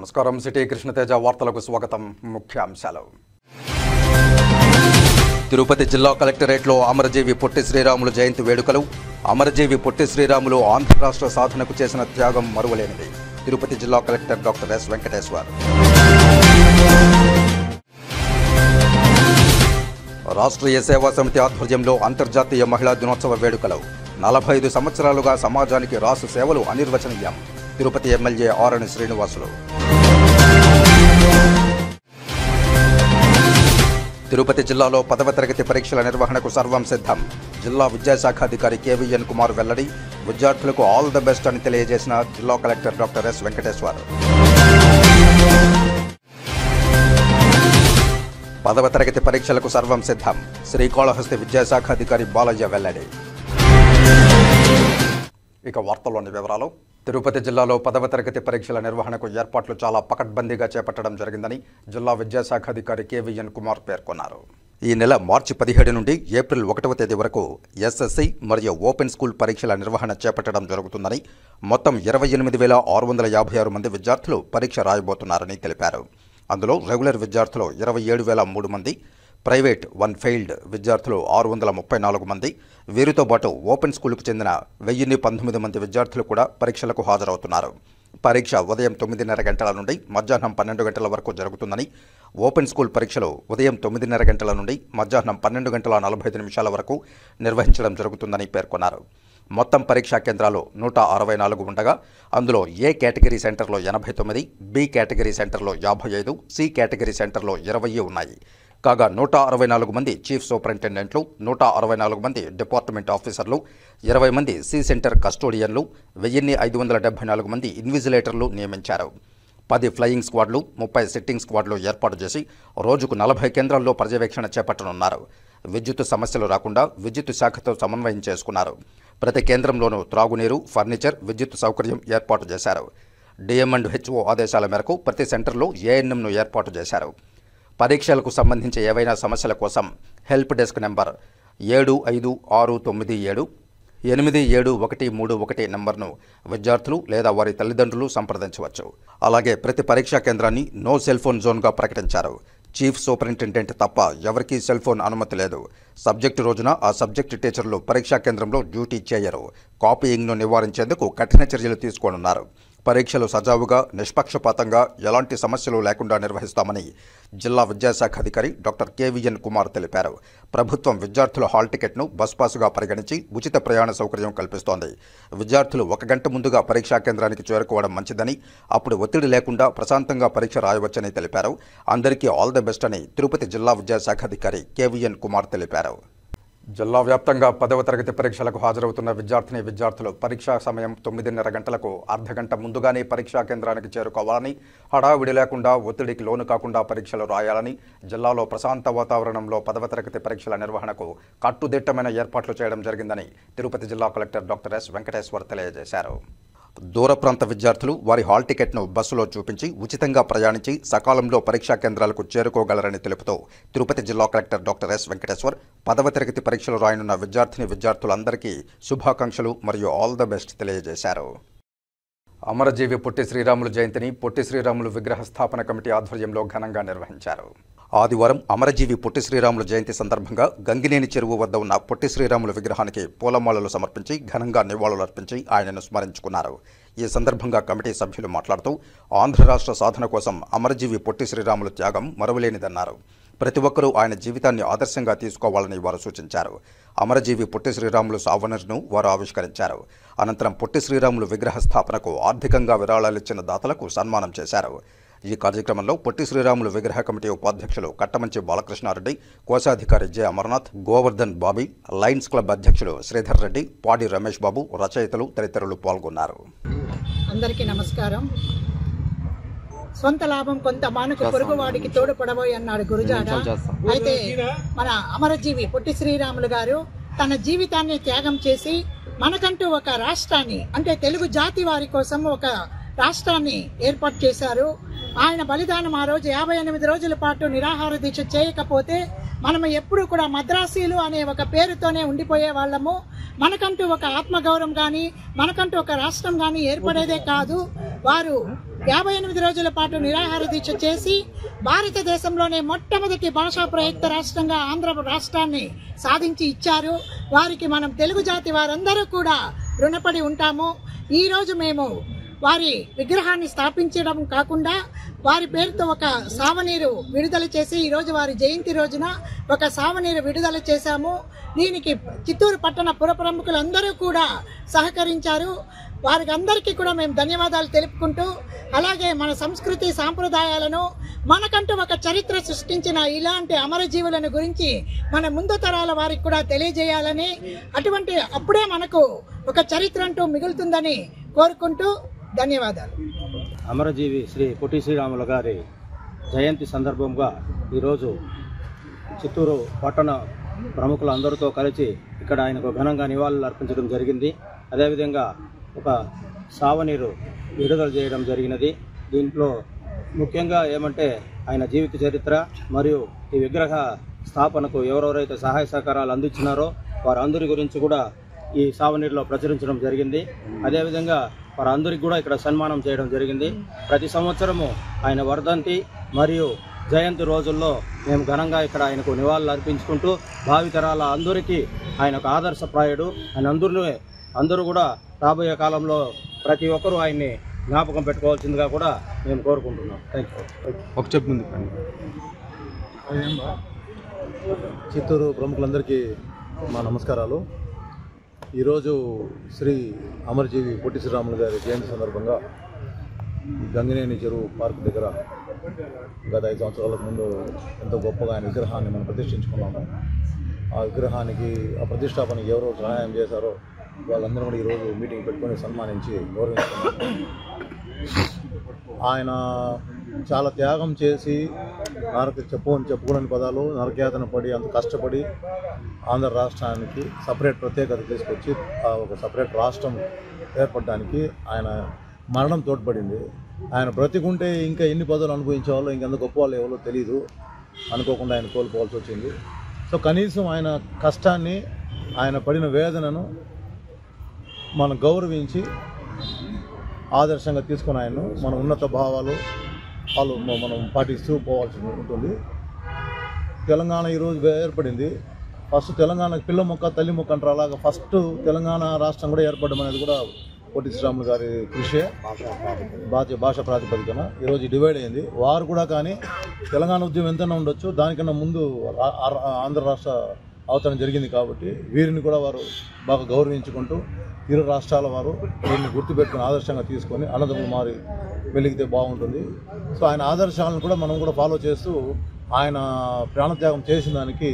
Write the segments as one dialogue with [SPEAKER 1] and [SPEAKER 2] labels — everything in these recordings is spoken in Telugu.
[SPEAKER 1] నమస్కారం. సిటీ కృష్ణతేజ వార్తలకు స్వాగతం. ముఖ్యాంశాలు. తిరుపతి జిల్లా కలెక్టరేట్లో అమరజీవి పొట్టి శ్రీరాములు జయంతి వేడుకలు. అమరజీవి పొట్టి శ్రీరాములు ఆంధ్ర రాష్ట్ర సాధనకు చేసిన త్యాగం మరువలేనిది. తిరుపతి జిల్లా collector doctor yes Venkateshwar. Rashtriya సేవా సమితి ఆధ్వర్యంలో అంతర్జాతీయ మహిళా దినోత్సవ వేడుకలు. 45 సంవత్సరాలుగా సమాజానికి రాసు సేవలు అనిర్వచనీయం. తిరుపతి ఎమ్మెల్యే ఆరణి శ్రీనివాసులు. తిరుపతి జిల్లాలో 10వ తరగతి పరీక్షల నిర్వహణకు సర్వం సిద్ధం. జిల్లా విద్యాశాఖాధికారి కేవీఎన్ కుమార్ వెల్లడి. విద్యార్థులకు ఆల్ ద బెస్ట్ అని తెలియజేసిన జిల్లా కలెక్టర్ డాక్టర్ ఎస్ వెంకటేశ్వర్. 10వ తరగతి పరీక్షలకు సర్వం సిద్ధం. శ్రీకాళహస్తి విద్యాశాఖాధికారి బాలయ్య వెల్లడి. ఇక వార్తల్లోని వివరాలు. తిరుపతి జిల్లాలో 10వ తరగతి పరీక్షల నిర్వహణకు ఏర్పాట్లు చాలా పకడ్బందీగా చేపట్టడం జరిగిందని జిల్లా విద్యాశాఖాధికారి కేవీఎన్ కుమార్ పేర్కొన్నారు. ఈ నెల మార్చి 17 నుండి ఏప్రిల్ 1వ తేదీ వరకు ఎస్ఎస్సి మరియు ఓపెన్ స్కూల్ పరీక్షల నిర్వహణ చేపట్టడం జరుగుతుందని, మొత్తం 28,656 మంది విద్యార్థులు పరీక్ష రాయబోతున్నారని తెలిపారు. అందులో రెగ్యులర్ విద్యార్థులు 27,003 మంది, ప్రైవేట్ 1 ఫెయిల్డ్ విద్యార్థులు 634 మంది, వీరితో పాటు ఓపెన్ స్కూల్కు చెందిన 1019 మంది విద్యార్థులు కూడా పరీక్షలకు హాజరవుతున్నారు. పరీక్ష ఉదయం 9:30 గంటల నుండి మధ్యాహ్నం 12 గంటల వరకు జరుగుతుందని, ఓపెన్ స్కూల్ పరీక్షలు ఉదయం 9:30 గంటల నుండి మధ్యాహ్నం 12:45 వరకు నిర్వహించడం జరుగుతుందని పేర్కొన్నారు. మొత్తం పరీక్షా కేంద్రాలు 164 ఉండగా అందులో ఏ కేటగిరీ సెంటర్లో 89, బి కేటగిరీ సెంటర్లో 55, సి కేటగిరీ సెంటర్లో 20 ఉన్నాయి. కాగా 164 మంది చీఫ్ సూపరింటెండెంట్లు, 164 మంది డిపార్ట్మెంట్ ఆఫీసర్లు, 20 మంది సి సెంటర్ కస్టోడియన్లు, 1574 మంది ఇన్విజిలేటర్లు నియమించారు. 10 ఫ్లయింగ్ స్క్వాడ్లు, 30 సిట్టింగ్ స్క్వాడ్లు ఏర్పాటు చేసి రోజుకు 40 కేంద్రాల్లో పర్యవేక్షణ చేపట్టనున్నారు. విద్యుత్ సమస్యలు రాకుండా విద్యుత్ శాఖతో సమన్వయం చేసుకున్నారు. ప్రతి కేంద్రంలోనూ త్రాగునీరు, ఫర్నిచర్, విద్యుత్ సౌకర్యం ఏర్పాటు చేశారు. డిఎం&హెచ్ఓ ఆదేశాల మేరకు ప్రతి సెంటర్లో ఏఎన్ఎంను ఏర్పాటు చేశారు. పరీక్షలకు సంబంధించి ఏవైనా సమస్యల కోసం హెల్ప్ డెస్క్ నెంబర్ 75697 873131 నంబర్ను విద్యార్థులు లేదా వారి తల్లిదండ్రులు సంప్రదించవచ్చు. అలాగే ప్రతి పరీక్షా కేంద్రాన్ని నో సెల్ ఫోన్ జోన్గా ప్రకటించారు. చీఫ్ సూపరింటెండెంట్ తప్ప ఎవరికీ సెల్ ఫోన్ అనుమతి లేదు. సబ్జెక్టు రోజున ఆ సబ్జెక్టు టీచర్లు పరీక్షా కేంద్రంలో డ్యూటీ చేయరు. కాపీయింగ్ను నివారించేందుకు కఠిన చర్యలు తీసుకోనున్నారు. పరీక్షలు సజావుగా, నిష్పక్షపాతంగా, ఎలాంటి సమస్యలు లేకుండా నిర్వహిస్తామని జిల్లా విద్యాశాఖాధికారి డాక్టర్ కేవీఎన్ కుమార్ తెలిపారు. ప్రభుత్వం విద్యార్థుల హాల్ టికెట్ను బస్ పాసుగా పరిగణించి ఉచిత ప్రయాణ సౌకర్యం కల్పిస్తోంది. విద్యార్థులు 1 గంట ముందుగా పరీక్షా కేంద్రానికి చేరుకోవడం మంచిదని, అప్పుడు ఒత్తిడి లేకుండా ప్రశాంతంగా పరీక్ష రాయవచ్చని తెలిపారు. అందరికీ ఆల్ ది బెస్ట్ అని తిరుపతి జిల్లా విద్యాశాఖాధికారి కేవీఎన్ కుమార్ తెలిపారు. జిల్లా వ్యాప్తంగా 10వ తరగతి పరీక్షలకు హాజరవుతున్న విద్యార్థులు పరీక్షా సమయం 9:30 గంటలకు అర్ధగంట ముందుగానే పరీక్షా కేంద్రానికి చేరుకోవాలని, హడావిడి లేకుండా, ఒత్తిడికి లోను కాకుండా పరీక్షలు రాయాలని, జిల్లాలో ప్రశాంత వాతావరణంలో 10వ తరగతి పరీక్షల నిర్వహణకు కట్టుదిట్టమైన ఏర్పాట్లు చేయడం జరిగిందని తిరుపతి జిల్లా కలెక్టర్ డాక్టర్ ఎస్ వెంకటేశ్వర్ తెలియజేశారు. దూర ప్రాంత విద్యార్థులు వారి హాల్ టికెట్ను బస్సులో చూపించి ఉచితంగా ప్రయాణించి సకాలంలో పరీక్షా కేంద్రాలకు చేరుకోగలరని తెలుపుతూ తిరుపతి జిల్లా కలెక్టర్ డాక్టర్ ఎస్ వెంకటేశ్వర్ 10వ తరగతి పరీక్షలు రాయనున్న విద్యార్థులందరికీ శుభాకాంక్షలు మరియు ఆల్ ద బెస్ట్ తెలియజేశారు. అమరజీవి పొట్టి శ్రీరాములు జయంతిని పొట్టి శ్రీరాములు విగ్రహ స్థాపన కమిటీ ఆధ్వర్యంలో ఘనంగా నిర్వహించారు. ఆదివారం అమరజీవి పొట్టి శ్రీరాములు జయంతి సందర్భంగా గంగినేని చెరువు వద్ద ఉన్న పొట్టి శ్రీరాములు విగ్రహానికి పూలమాలలు సమర్పించి ఘనంగా నివాళులర్పించి ఆయనను స్మరించుకున్నారు. ఈ సందర్భంగా కమిటీ సభ్యులు మాట్లాడుతూ ఆంధ్ర రాష్ట్ర సాధన కోసం అమరజీవి పొట్టి శ్రీరాములు త్యాగం మరువలేనిదన్నారు. ప్రతి ఒక్కరూ ఆయన జీవితాన్ని ఆదర్శంగా తీసుకోవాలని వారు సూచించారు. అమరజీవి పొట్టి శ్రీరాములు సావనర్ను వారు ఆవిష్కరించారు. అనంతరం పొట్టి శ్రీరాములు విగ్రహ స్థాపనకు ఆర్థికంగా విరాళాలిచ్చిన దాతలకు సన్మానం చేశారు. ఈ కార్యక్రమంలో పొట్టి శ్రీరాములు విగ్రహ కమిటీ ఉపాధ్యక్షులు కట్టమంచి బాలకృష్ణారెడ్డి, కోశాధికారి J Amarnath, Govardhan Bobby, Lions club అధ్యక్షుడు శ్రీధర్ రెడ్డి, పాడి రమేష్ బాబు, రచయితలు తదితరులు పాల్గొన్నారు.
[SPEAKER 2] అందరికీ నమస్కారం. సొంత లాభం కొంత మానుకు పొరుగువాడికి తోడుపడబోయి అన్నాడు గురుజాడ. అయితే మన అమరజీవి పొట్టి శ్రీరాములు గారు తన జీవితాన్ని త్యాగం చేసి మనకంటూ ఒక రాష్ట్రాన్ని, అంటే తెలుగు జాతి వారి కోసం ఒక రాష్ట్రాన్ని ఏర్పాటు చేశారు. ఆయన బలిదానం ఆ రోజు 58 రోజుల పాటు నిరాహార దీక్ష చేయకపోతే మనం ఎప్పుడు కూడా మద్రాసీలు అనే ఒక పేరుతోనే ఉండిపోయే వాళ్ళము. మనకంటూ ఒక ఆత్మగౌరవం కానీ, మనకంటూ ఒక రాష్ట్రం కానీ ఏర్పడేదే కాదు. వారు 58 రోజుల పాటు నిరాహార దీక్ష చేసి భారతదేశంలోనే మొట్టమొదటి భాషా ప్రయుక్త రాష్ట్రంగా ఆంధ్ర రాష్ట్రాన్ని సాధించి ఇచ్చారు. వారికి మనం తెలుగు జాతి వారందరూ కూడా రుణపడి ఉంటాము. ఈ రోజు మేము వారి విగ్రహాన్ని స్థాపించడం కాకుండా వారి పేరుతో ఒక సావనీరు విడుదల చేసి ఈరోజు వారి జయంతి రోజున ఒక సావనీరు విడుదల చేశాము. దీనికి చిత్తూరు పట్టణ పుర ప్రముఖులందరూ కూడా సహకరించారు. వారికి అందరికీ కూడా మేము ధన్యవాదాలు తెలుపుకుంటూ, అలాగే మన సంస్కృతి సాంప్రదాయాలను మనకంటూ ఒక చరిత్ర సృష్టించిన ఇలాంటి అమరజీవులను గురించి మన ముందు తరాల వారికి కూడా తెలియజేయాలని, అటువంటి అప్పుడే మనకు ఒక చరిత్ర అంటూ మిగులుతుందని కోరుకుంటూ ధన్యవాదాలు.
[SPEAKER 3] అమరజీవి శ్రీ పొట్టి శ్రీరాములు గారి జయంతి సందర్భంగా ఈరోజు చిత్తూరు పట్టణ ప్రముఖులందరితో కలిసి ఇక్కడ ఆయనకు ఘనంగా నివాళులు అర్పించడం జరిగింది. అదేవిధంగా ఒక సావనీరు విడుదల చేయడం జరిగినది. దీంట్లో ముఖ్యంగా ఏమంటే ఆయన జీవిత చరిత్ర మరియు ఈ విగ్రహ స్థాపనకు ఎవరెవరైతే సహాయ సహకారాలు అందించినారో వారందరి గురించి కూడా ఈ సావనీరులో ప్రచురించడం జరిగింది. అదేవిధంగా వారందరికీ కూడా ఇక్కడ సన్మానం చేయడం జరిగింది. ప్రతి సంవత్సరము ఆయన వర్ధంతి మరియు జయంతి రోజుల్లో మేము ఘనంగా ఇక్కడ ఆయనకు నివాళులు అర్పించుకుంటూ భావితరాల అందరికీ ఆయన ఒక ఆదర్శప్రాయుడు. ఆయన అందరూ కూడా రాబోయే కాలంలో ప్రతి ఒక్కరూ ఆయన్ని జ్ఞాపకం పెట్టుకోవాల్సిందిగా కూడా మేము కోరుకుంటున్నాం. Thank you.
[SPEAKER 4] ఒక చెప్పు ముందు. చిత్తూరు ప్రముఖులందరికీ మా నమస్కారాలు. ఈరోజు శ్రీ అమరజీవి పొట్టి శ్రీరాములు గారి జయంతి సందర్భంగా గంగినేని చెరువు పార్క్ దగ్గర గత 5 సంవత్సరాలకు ముందు ఎంతో గొప్పగా ఆయన విగ్రహాన్ని మనం ప్రతిష్ఠించుకున్నాము. ఆ విగ్రహానికి ఆ ప్రతిష్టాపనకి ఎవరో సహాయం చేశారో వాళ్ళందరూ కూడా ఈరోజు మీటింగ్ పెట్టుకొని సన్మానించి గౌరవించుకున్నాము. ఆయన చాలా త్యాగం చేసి చెప్పుకోని పదాలు నరకయాతన పడి అంత కష్టపడి ఆంధ్ర రాష్ట్రానికి సపరేట్ ప్రత్యేకత తీసుకొచ్చి ఒక సపరేట్ రాష్ట్రం ఏర్పడడానికి ఆయన మరణం తోడ్పడింది. ఆయన బ్రతికుంటే ఇంకా ఎన్ని పదవులు అనుభవించే వాళ్ళు, ఇంకెంత గొప్ప వాళ్ళు ఎవరో తెలీదు. అనుకోకుండా ఆయన కోల్పోవాల్సి వచ్చింది. సో కనీసం ఆయన కష్టాన్ని, ఆయన పడిన వేదనను మనం గౌరవించి ఆదర్శంగా తీసుకుని ఆయన్ను మన ఉన్నత భావాలు మనం పాటిస్తూ పోవాల్సి ఉంటుంది. తెలంగాణ ఈరోజు ఏర్పడింది. ఫస్ట్ తెలంగాణకు పిల్ల మొక్క తల్లి మొక్క అంటారు. అలాగా ఫస్ట్ తెలంగాణ రాష్ట్రం కూడా ఏర్పడడం అనేది కూడా పొట్టి శ్రీరాములు గారి కృషే. భాష ప్రాతిపదికన ఈరోజు డివైడ్ అయింది. వారు కూడా కానీ తెలంగాణ ఉద్యమం ఎంతైనా ఉండొచ్చు, దానికన్నా ముందు ఆంధ్ర రాష్ట్ర అవతరణ జరిగింది కాబట్టి వీరిని కూడా వారు బాగా గౌరవించుకుంటూ ఇరు రాష్ట్రాల వారు వీరిని గుర్తుపెట్టుకుని ఆదర్శంగా తీసుకొని అన్నదమ్ములు మారి వెలిగితే బాగుంటుంది. సో ఆయన ఆదర్శాలను కూడా మనం కూడా ఫాలో చేస్తూ ఆయన ప్రాణత్యాగం చేసిన దానికి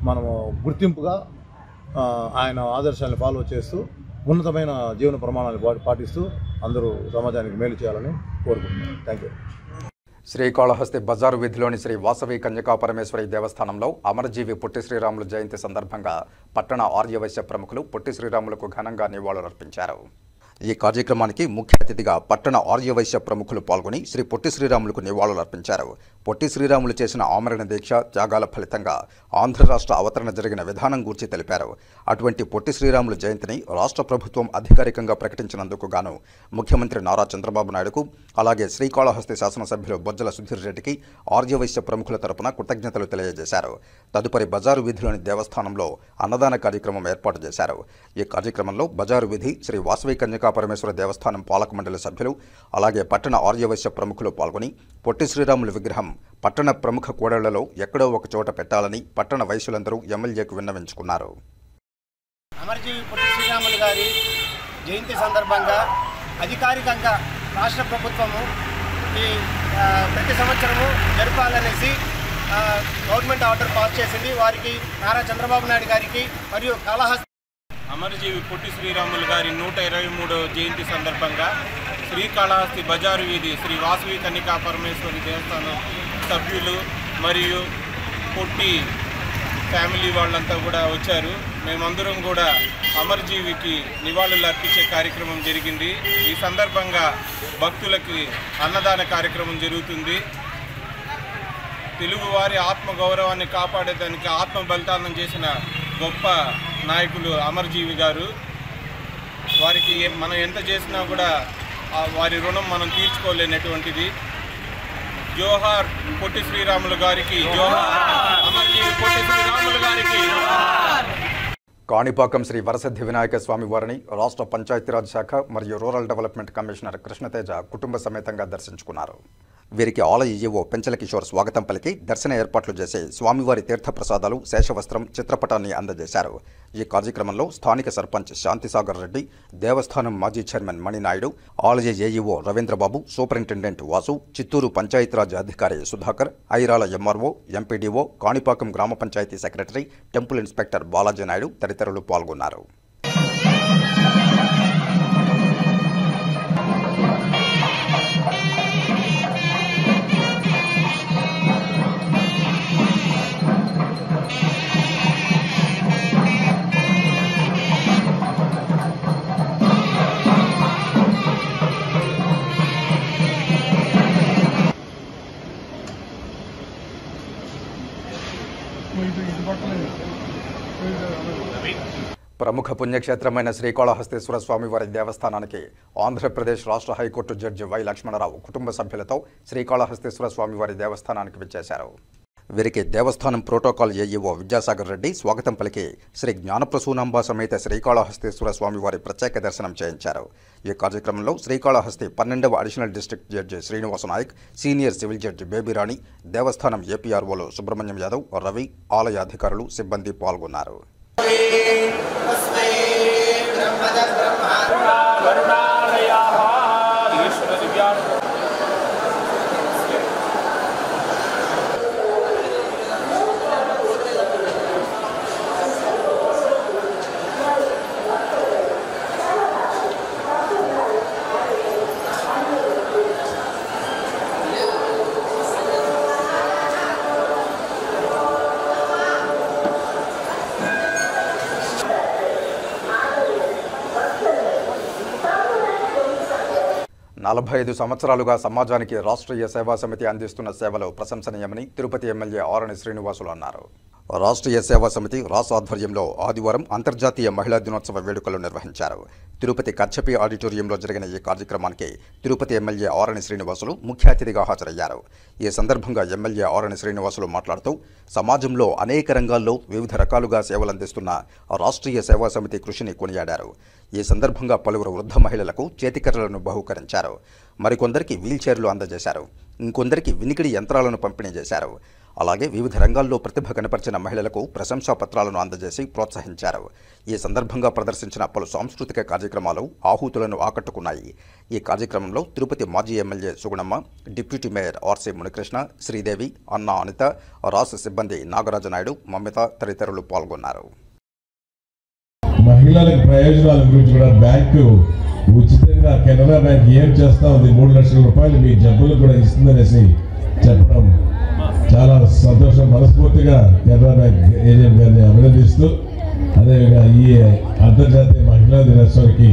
[SPEAKER 4] మనము గుర్తింపుగా ఆయన ఆదర్శాలను ఫాలో చేస్తూ ఉన్నతమైన జీవన ప్రమాణాలు పాటిస్తూ అందరూ సమాజానికి మేలు చేయాలని కోరుకుంటున్నాను. Thank you.
[SPEAKER 1] శ్రీకాళహస్తి బజారు వీధిలోని శ్రీ వాసవి కన్యకా పరమేశ్వరి దేవస్థానంలో అమరజీవి పొట్టి శ్రీరాములు జయంతి సందర్భంగా పట్టణ ఆర్యవైశ్య ప్రముఖులు పొట్టి శ్రీరాములకు ఘనంగా నివాళులర్పించారు. ఈ కార్యక్రమానికి ముఖ్య అతిథిగా పట్టణ ఆర్యవైశ్య ప్రముఖులు పాల్గొని శ్రీ పొట్టి శ్రీరాములకు నివాళులర్పించారు. పొట్టి శ్రీరాములు చేసిన ఆమరణ దీక్ష త్యాగాల ఫలితంగా ఆంధ్ర రాష్ట్ర అవతరణ జరిగిన విధానం గురించి తెలిపారు. అటువంటి పొట్టి శ్రీరాములు జయంతిని రాష్ట్ర ప్రభుత్వం అధికారికంగా ప్రకటించినందుకు గాను ముఖ్యమంత్రి నారా చంద్రబాబు నాయుడుకు, అలాగే శ్రీకాళహస్తి శాసనసభ్యులు బొజ్జల సుధీర్ రెడ్డికి ఆర్యవైశ్య ప్రముఖుల తరపున కృతజ్ఞతలు తెలియజేశారు. తదుపరి బజారు వీధిలోని దేవస్థానంలో అన్నదాన కార్యక్రమం ఏర్పాటు చేశారు. ఈ కార్యక్రమంలో బజారు వీధి శ్రీ వాసవి కన్యకా పరమేశ్వర దేవస్థానం పాలక మండలి సభ్యులు, అలాగే పట్టణ ఆర్యవైశ్య ప్రముఖులు పాల్గొని పొట్టి శ్రీరాములు విగ్రహం పట్టణ ప్రముఖ కూడళ్లలో ఎక్కడో ఒక చోట పెట్టాలని పట్టణ వైశ్యులందరూ ఎమ్మెల్యేకు విన్నవించుకున్నారు.
[SPEAKER 5] అమరజీవి పొట్టి శ్రీరాములు గారి జయంతి సందర్భంగా అధికారికంగా రాష్ట్ర ప్రభుత్వము ఈ ప్రతి సంవత్సరము జరపాలనేసి గవర్నమెంట్ ఆర్డర్ పాస్ చేసింది. వారికి నారా చంద్రబాబు నాయుడు గారికి మరియు కాళహస్తి
[SPEAKER 6] అమరజీవి పొట్టి శ్రీరాములు గారి 123వ జయంతి సందర్భంగా శ్రీకాళహస్తి బజారు వీధి శ్రీ వాసవి కన్యకా పరమేశ్వరి దేవస్థానం సభ్యులు మరియు పొట్టి ఫ్యామిలీ వాళ్ళంతా కూడా వచ్చారు. మేమందరం కూడా అమరజీవికి నివాళులు అర్పించే కార్యక్రమం జరిగింది. ఈ సందర్భంగా భక్తులకి అన్నదాన కార్యక్రమం జరుగుతుంది. తెలుగువారి ఆత్మగౌరవాన్ని కాపాడేదానికి ఆత్మ బలిదానం చేసిన గొప్ప నాయకులు అమరజీవి గారు. వారికి మనం ఎంత చేసినా కూడా వారి రుణం మనం తీర్చుకోలేనటువంటిది. జోహార్ పొట్టి శ్రీరాములు గారికి జోహార్, అమరజీవి పొట్టి శ్రీరాములు గారికి.
[SPEAKER 1] కాణిపాకం శ్రీ వరసిద్ధి వినాయక స్వామి వారిని రాష్ట్ర పంచాయతీరాజ్ శాఖ మరియు రూరల్ డెవలప్మెంట్ కమిషనర్ కృష్ణతేజ కుటుంబ సమేతంగా దర్శించుకున్నారు. వీరికి ఆలయ ఈవో పెంచల కిషోర్ స్వాగతం పలికి దర్శన ఏర్పాట్లు చేసి స్వామివారి తీర్థప్రసాదాలు, శేషవస్త్రం, చిత్రపటాన్ని అందజేశారు. ఈ కార్యక్రమంలో స్థానిక సర్పంచ్ శాంతిసాగర్ రెడ్డి, దేవస్థానం మాజీ చైర్మన్ మణినాయుడు, ఆలయ ఏఈఓ రవీంద్రబాబు, సూపరింటెండెంట్ వాసు, చిత్తూరు పంచాయతీరాజ్ అధికారి సుధాకర్, ఐరాల ఎంఆర్ఓ, ఎంపీడీఓ, కాణిపాకం గ్రామ panchayat secretary, temple inspector Balaji Naidu తదితరులు పాల్గొన్నారు. ప్రముఖ పుణ్యక్షేత్రమైన శ్రీకాళహస్తీశ్వర స్వామివారి దేవస్థానానికి ఆంధ్రప్రదేశ్ రాష్ట్ర హైకోర్టు జడ్జి వై లక్ష్మణరావు కుటుంబ సభ్యులతో శ్రీకాళహస్తీశ్వర స్వామివారి దేవస్థానానికి విచ్చేశారు. వీరికి దేవస్థానం ప్రోటోకాల్ ఏఈఓ విద్యాసాగర్ రెడ్డి స్వాగతం పలికి శ్రీ జ్ఞానప్రసూనాంబ సమేత శ్రీకాళహస్తీశ్వర స్వామివారి ప్రత్యేక దర్శనం చేయించారు. ఈ కార్యక్రమంలో శ్రీకాళహస్తి 12వ additional district judge Srinivasa Nayak, senior civil judge Babyrani, దేవస్థానం ఏపీఆర్ఓలు సుబ్రహ్మణ్యం యాదవ్, రవి, ఆలయ అధికారులు, సిబ్బంది పాల్గొన్నారు. నలభై 45 సంవత్సరాలుగా సమాజానికి రాష్ట్రీయ సేవా సమితి అందిస్తున్న సేవలు ప్రశంసనీయమని తిరుపతి ఎమ్మెల్యే ఆరణి శ్రీనివాసులు అన్నారు. రాష్ట్రీయ సేవా సమితి రాస్ ఆధ్వర్యంలో ఆదివారం అంతర్జాతీయ మహిళా దినోత్సవ వేడుకలు నిర్వహించారు. తిరుపతి కచ్చపి ఆడిటోరియంలో జరిగిన ఈ కార్యక్రమానికి తిరుపతి ఎమ్మెల్యే ఆరణి శ్రీనివాసులు ముఖ్య అతిథిగా హాజరయ్యారు. ఈ సందర్భంగా ఎమ్మెల్యే ఆరణి శ్రీనివాసులు మాట్లాడుతూ సమాజంలో అనేక రంగాల్లో వివిధ రకాలుగా సేవలందిస్తున్న రాష్ట్రీయ సేవా సమితి కృషిని కొనియాడారు. ఈ సందర్భంగా పలువురు వృద్ధ మహిళలకు చేతికర్రలను బహుకరించారు. మరికొందరికి వీల్చైర్లు అందజేశారు. ఇంకొందరికి వినికిడి యంత్రాలను పంపిణీ చేశారు. అలాగే వివిధ రంగాల్లో ప్రతిభ కనపరిచిన మహిళలకు ప్రశంసా పత్రాలను అందజేసి ప్రోత్సహించారు. ఈ సందర్భంగా ప్రదర్శించిన పలు సాంస్కృతిక కార్యక్రమాలు ఆహూతులను ఆకట్టుకున్నాయి. ఈ కార్యక్రమంలో తిరుపతి మాజీ MLA Sugunamma, deputy mayor RC Munikrishna, Sridevi, అన్నా అనిత, రాస్ సిబ్బంది నాగరాజ నాయుడు, మమ్మిత తదితరులు పాల్గొన్నారు.
[SPEAKER 7] మహిళలకు ప్రయోజనాల గురించి కూడా బ్యాంకు ఉచితంగా కెనరా బ్యాంక్ ఏం చేస్తా ఉంది, 3 లక్షల రూపాయలు మీ జబ్బులకు కూడా ఇస్తుందనేసి చెప్పడం చాలా సంతోషం. మనస్ఫూర్తిగా కెనరా బ్యాంక్ ఏజెంట్ గారిని అభినందిస్తూ, అదేవిధంగా ఈ అంతర్జాతీయ మహిళా దినోత్సవానికి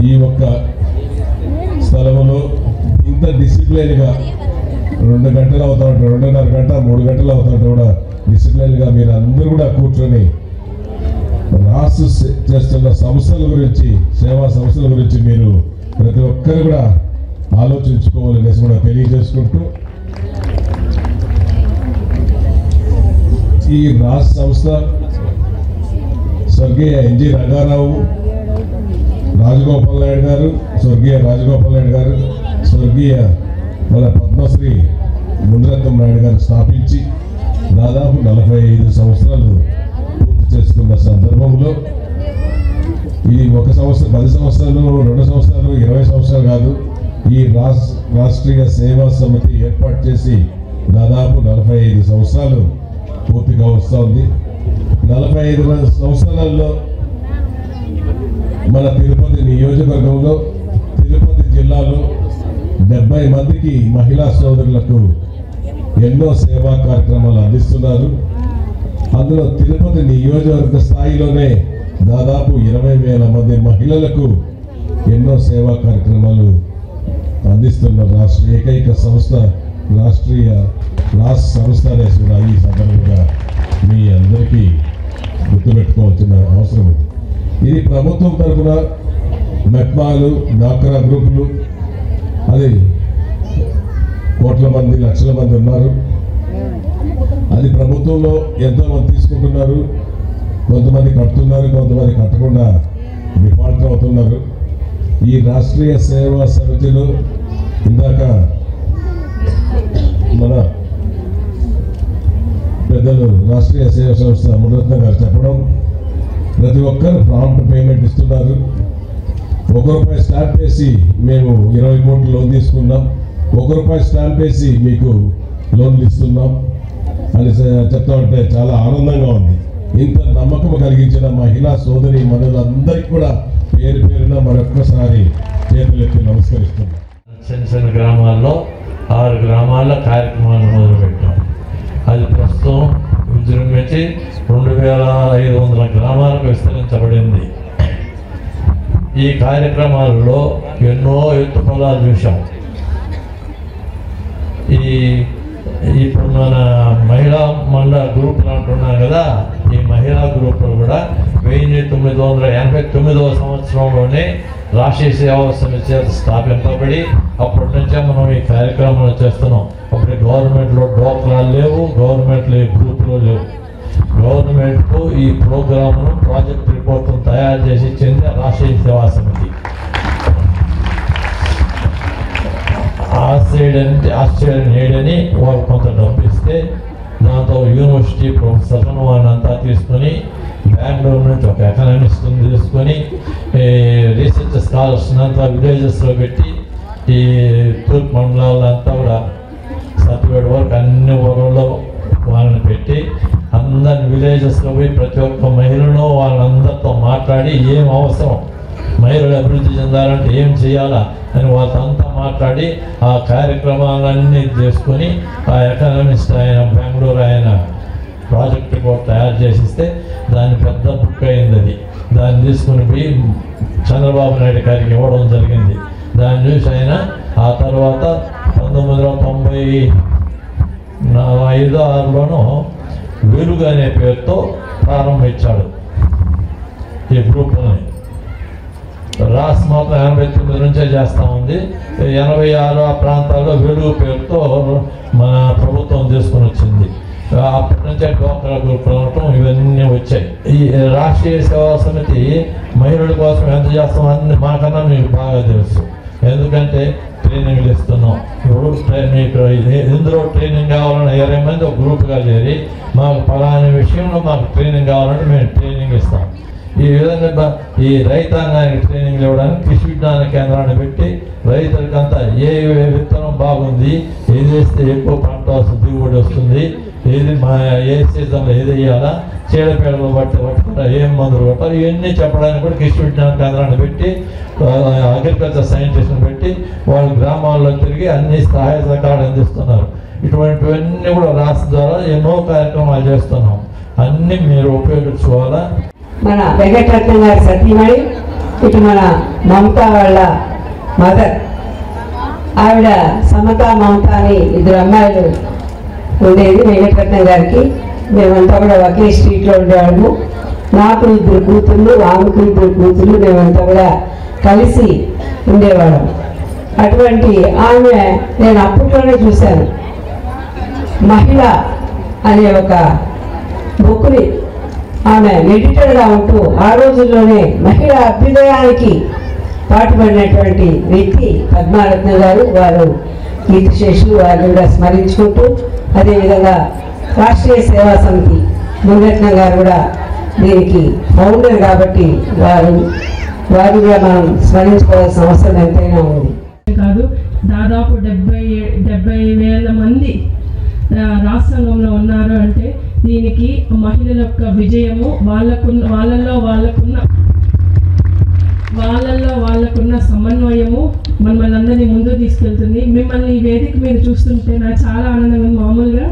[SPEAKER 7] ఈ ఒక్క స్థలంలో ఇంత డిసిప్లైన్గా 2 గంటలు అవుతా ఉంటే 2.5 గంట 3 గంటలు అవుతా ఉంటే కూడా డిసిప్లైన్గా మీరు అందరూ కూడా కూర్చొని రాష్ట్ర చేస్తున్న సంస్థల గురించి, సేవా సంస్థల గురించి మీరు ప్రతి ఒక్కరు కూడా ఆలోచించుకోవాలనేసి కూడా తెలియజేసుకుంటూ, ఈ రాష్ట్ర సంస్థ స్వర్గీయ ఎన్జి రంగారావు, రాజగోపాల్ నాయుడు గారు, స్వర్గీయ రాజగోపాల్ నాయుడు గారు, స్వర్గీయ మన పద్మశ్రీ మునిరత్నం నాయుడు గారు స్థాపించి దాదాపు 45 సంవత్సరాలు చేసుకున్న సందర్భంలో ఇది 1 సంవత్సరం, 10 సంవత్సరాలు, 2 సంవత్సరాలు, 20 సంవత్సరాలు కాదు, ఈ రాష్ట్రీయ సేవా సమితి ఏర్పాటు చేసి దాదాపు 45 సంవత్సరాలు పూర్తిగా వస్తూ ఉంది. 45 సంవత్సరాల్లో మన తిరుపతి నియోజకవర్గంలో, తిరుపతి జిల్లాలో 70 మందికి మహిళా సోదరులకు ఎన్నో సేవా కార్యక్రమాలు అందిస్తున్నారు. అందులో తిరుపతి నియోజకవర్గ స్థాయిలోనే దాదాపు 20,000 మంది మహిళలకు ఎన్నో సేవా కార్యక్రమాలు అందిస్తున్న ఏకైక సంస్థ రాష్ట్రీయ సంస్థ అనేసి కూడా ఈ సందర్భంగా మీ అందరికీ గుర్తుపెట్టుకోవాల్సిన అవసరం ఉంది. ఇది ప్రభుత్వం తరఫున మెప్మాలు, డాక్రా గ్రూపులు, అది కోట్ల మంది లక్షల మంది ఉన్నారు. అది ప్రభుత్వంలో ఎంతోమంది తీసుకుంటున్నారు, కొంతమంది కడుతున్నారు, కొంతమంది కట్టకుండా డిఫాల్ట్ అవుతున్నారు. ఈ రాష్ట్రీయ సేవా సమితిలో ఇందాక మన పెద్దలు రాష్ట్రీయ సేవా సంస్థ మురళరత్న గారు చెప్పడం, ప్రతి ఒక్కరు ప్రాంప్ట్ పేమెంట్ ఇస్తున్నారు. ₹1 స్టాంప్ వేసి మేము 20 కోట్లు లోన్ తీసుకున్నాం, ₹1 స్టాంప్ వేసి మీకు లోన్లు ఇస్తున్నాం అని చెప్తా ఉంటే చాలా ఆనందంగా ఉంది. ఇంత నమ్మకం కలిగించిన మహిళా సోదరి మనులందరికీ కూడా పేరు పేరున మరొక్కసారి చేతులెత్తి నమస్కరిస్తున్నాం.
[SPEAKER 8] చిన్న చిన్న గ్రామాల్లో 6 గ్రామాల కార్యక్రమాలు మొదలుపెట్టాం. అది ప్రస్తుతం విజృంభించి 2500 గ్రామాలకు విస్తరించబడింది. ఈ కార్యక్రమాలలో ఎన్నో ఎత్తుపల్లాలు చూసాం. ఇప్పుడు మన మహిళా మండల గ్రూపులు అంటున్నాం కదా, ఈ మహిళా గ్రూపులు కూడా 1989వ సంవత్సరంలోనే రాష్ట్రీయ సేవా సమితి స్థాపింపబడి అప్పటి నుంచే మనం ఈ కార్యక్రమాలు చేస్తున్నాం. అప్పుడు గవర్నమెంట్లో డోక్రాలు లేవు, గవర్నమెంట్లో గ్రూపులు లేవు. గవర్నమెంట్కు ఈ ప్రోగ్రామ్ను ప్రాజెక్ట్ రిపోర్ట్ను తయారు చేసి ఇచ్చింది రాష్ట్రీయ సేవా సమితి. ఆస్ట్రేలియన్ ఎయిడ్ అని వాళ్ళు కొంత డబ్బు ఇస్తే దాంతో యూనివర్సిటీ ప్రొఫెసర్లను వాళ్ళంతా తీసుకొని బెంగళూరు నుంచి ఒక ఎకనామిస్ట్ని తీసుకొని రీసెర్చ్ స్కాలర్స్ని అంతా విలేజెస్లో పెట్టి ఈ తూర్పు మండలాలంతా కూడా సర్టిఫికేట్ వరకు అన్ని ఊళ్ళలో వాళ్ళని పెట్టి అందరిని విలేజెస్లో పోయి ప్రతి ఒక్క మహిళను వాళ్ళందరితో మాట్లాడి ఏం అవసరం, మహిళలు అభివృద్ధి చెందాలంటే ఏం చేయాలా అని వాళ్ళంతా మాట్లాడి ఆ కార్యక్రమాలన్నీ చేసుకొని ఆ ఎకనామిస్ట్ ఆయన బెంగళూరు ఆయన ప్రాజెక్ట్ రిపోర్ట్ తయారు చేసిస్తే దాని పెద్ద బుక్ అయింది. దాన్ని తీసుకుని పోయి చంద్రబాబు నాయుడు గారికి ఇవ్వడం జరిగింది. దాన్ని చూసి ఆయన ఆ తర్వాత 1995-6లోనూ వెలుగు అనే పేరుతో ప్రారంభించాడు ఈ గ్రూపులని. రాష్ట్ర మొత్తం 89 నుంచే చేస్తూ ఉంది. 86 ఆ ప్రాంతాల్లో వెలుగు పేరుతో మన ప్రభుత్వం తీసుకుని వచ్చింది. అప్పటి నుంచే డ్వాక్రా గ్రూపులు ఉండటం ఇవన్నీ వచ్చాయి. ఈ రాష్ట్రీయ సేవా సమితి మహిళల కోసం ఎంత చేస్తామని మాకన్నా మీకు బాగా తెలుసు. ఎందుకంటే ట్రైనింగ్లు ఇస్తున్నాం. ఇప్పుడు మీకు ఇందులో ట్రైనింగ్ కావాలని 20 మంది ఒక గ్రూప్గా చేరి మాకు పలానా విషయంలో మాకు ట్రైనింగ్ కావాలంటే మేము ట్రైనింగ్ ఇస్తాం. ఈ విధంగా ఈ రైతాంగానికి ట్రైనింగ్ ఇవ్వడానికి కృషి విజ్ఞాన కేంద్రాన్ని పెట్టి రైతులకంతా ఏ విత్తనం బాగుంది, ఏది వేస్తే ఎక్కువ పంట వస్తుంది, దిగుబడి వస్తుంది, ఏది ఏ సీజన్లో ఏది వేయాలా, చీడపీడలు పట్టారా, ఏం మందులు కొట్టాలి, ఇవన్నీ చెప్పడానికి కూడా కృషి విజ్ఞాన కేంద్రాన్ని పెట్టి అగ్రికల్చర్ సైంటిస్ట్ని పెట్టి వాళ్ళు గ్రామాల్లో తిరిగి అన్ని సహాయ సహకారాలు అందిస్తున్నారు. ఇటువంటివన్నీ కూడా రాష్ట్ర ద్వారా ఎన్నో కార్యక్రమాలు చేస్తున్నాం. అన్నీ మీరు ఉపయోగించుకోవాలా.
[SPEAKER 9] మన వెంకటరత్నం గారి సతీమణి, ఇటు మన మమతా వాళ్ళ మదర్, ఆవిడ సమత మమత అని 2 అమ్మాయిలు ఉండేది వెంకటరత్నం గారికి. మేమంతా కూడా ఒకే స్ట్రీట్లో ఉండేవాళ్ళము. నాకు 2 కూతుళ్ళు, ఆమెకు 2 కూతుళ్ళు, మేమంతా కూడా కలిసి ఉండేవాళ్ళం. అటువంటి ఆమె నేను అప్పట్లోనే చూశాను. మహిళ అనే ఒక బుక్ని ఆమె ఎడిటర్గా ఉంటూ ఆ రోజుల్లోనే మహిళా అభ్యుదయానికి పాటుపడినటువంటి వ్యక్తి పద్మారత్న గారు. వారు కీర్తిశేషులు, వారిని కూడా స్మరించుకుంటూ, అదేవిధంగా రాష్ట్రీయ సేవా సమితి మురళరత్న గారు కూడా దీనికి ఫౌండర్ కాబట్టి వారు కూడా మనం స్మరించుకోవాల్సిన అవసరం ఎంతైనా ఉంది.
[SPEAKER 10] కాదు, దాదాపు 70,000 మంది రాష్ట్రంలో ఉన్నారు అంటే దీనికి మహిళల యొక్క విజయము, వాళ్ళల్లో వాళ్ళకున్న సమన్వయము మనల్ని అందరినీ ముందుకు తీసుకెళ్తుంది. మిమ్మల్ని ఈ వేదిక మీద చూస్తుంటే నాకు చాలా ఆనందంగా ఉంది. మామూలుగా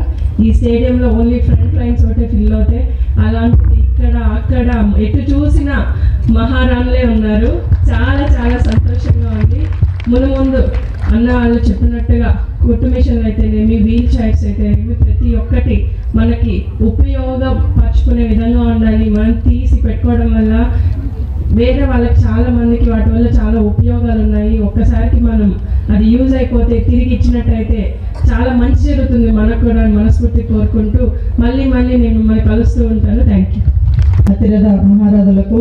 [SPEAKER 10] ఈ స్టేడియంలో ఓన్లీ ఫ్రంట్ లైన్స్ ఒకటే ఫిల్ అవుతాయి, అలాంటిది ఇక్కడ అక్కడ ఎటు చూసినా మహారాణులే ఉన్నారు. చాలా చాలా సంతోషంగా ఉంది. ముందు అన్న వాళ్ళు చెప్పినట్టుగా కుట్టు మిషన్లు అయితేనేమి, వీల్ చైర్స్ అయితేనేమి, ప్రతి ఒక్కటి మనకి ఉపయోగపరచుకునే విధంగా ఉండాలి. మనం తీసి పెట్టుకోవడం వల్ల వేరే వాళ్ళకి చాలా మందికి వాటి వల్ల చాలా ఉపయోగాలు ఉన్నాయి. ఒక్కసారికి మనం అది యూజ్ అయిపోతే తిరిగి ఇచ్చినట్టయితే చాలా మంచి జరుగుతుంది మనకు కూడా మనస్ఫూర్తి కోరుకుంటూ మళ్ళీ నేను మిమ్మల్ని కలుస్తూ ఉంటాను. Thank you.
[SPEAKER 11] అతిరథ మహారాజులకు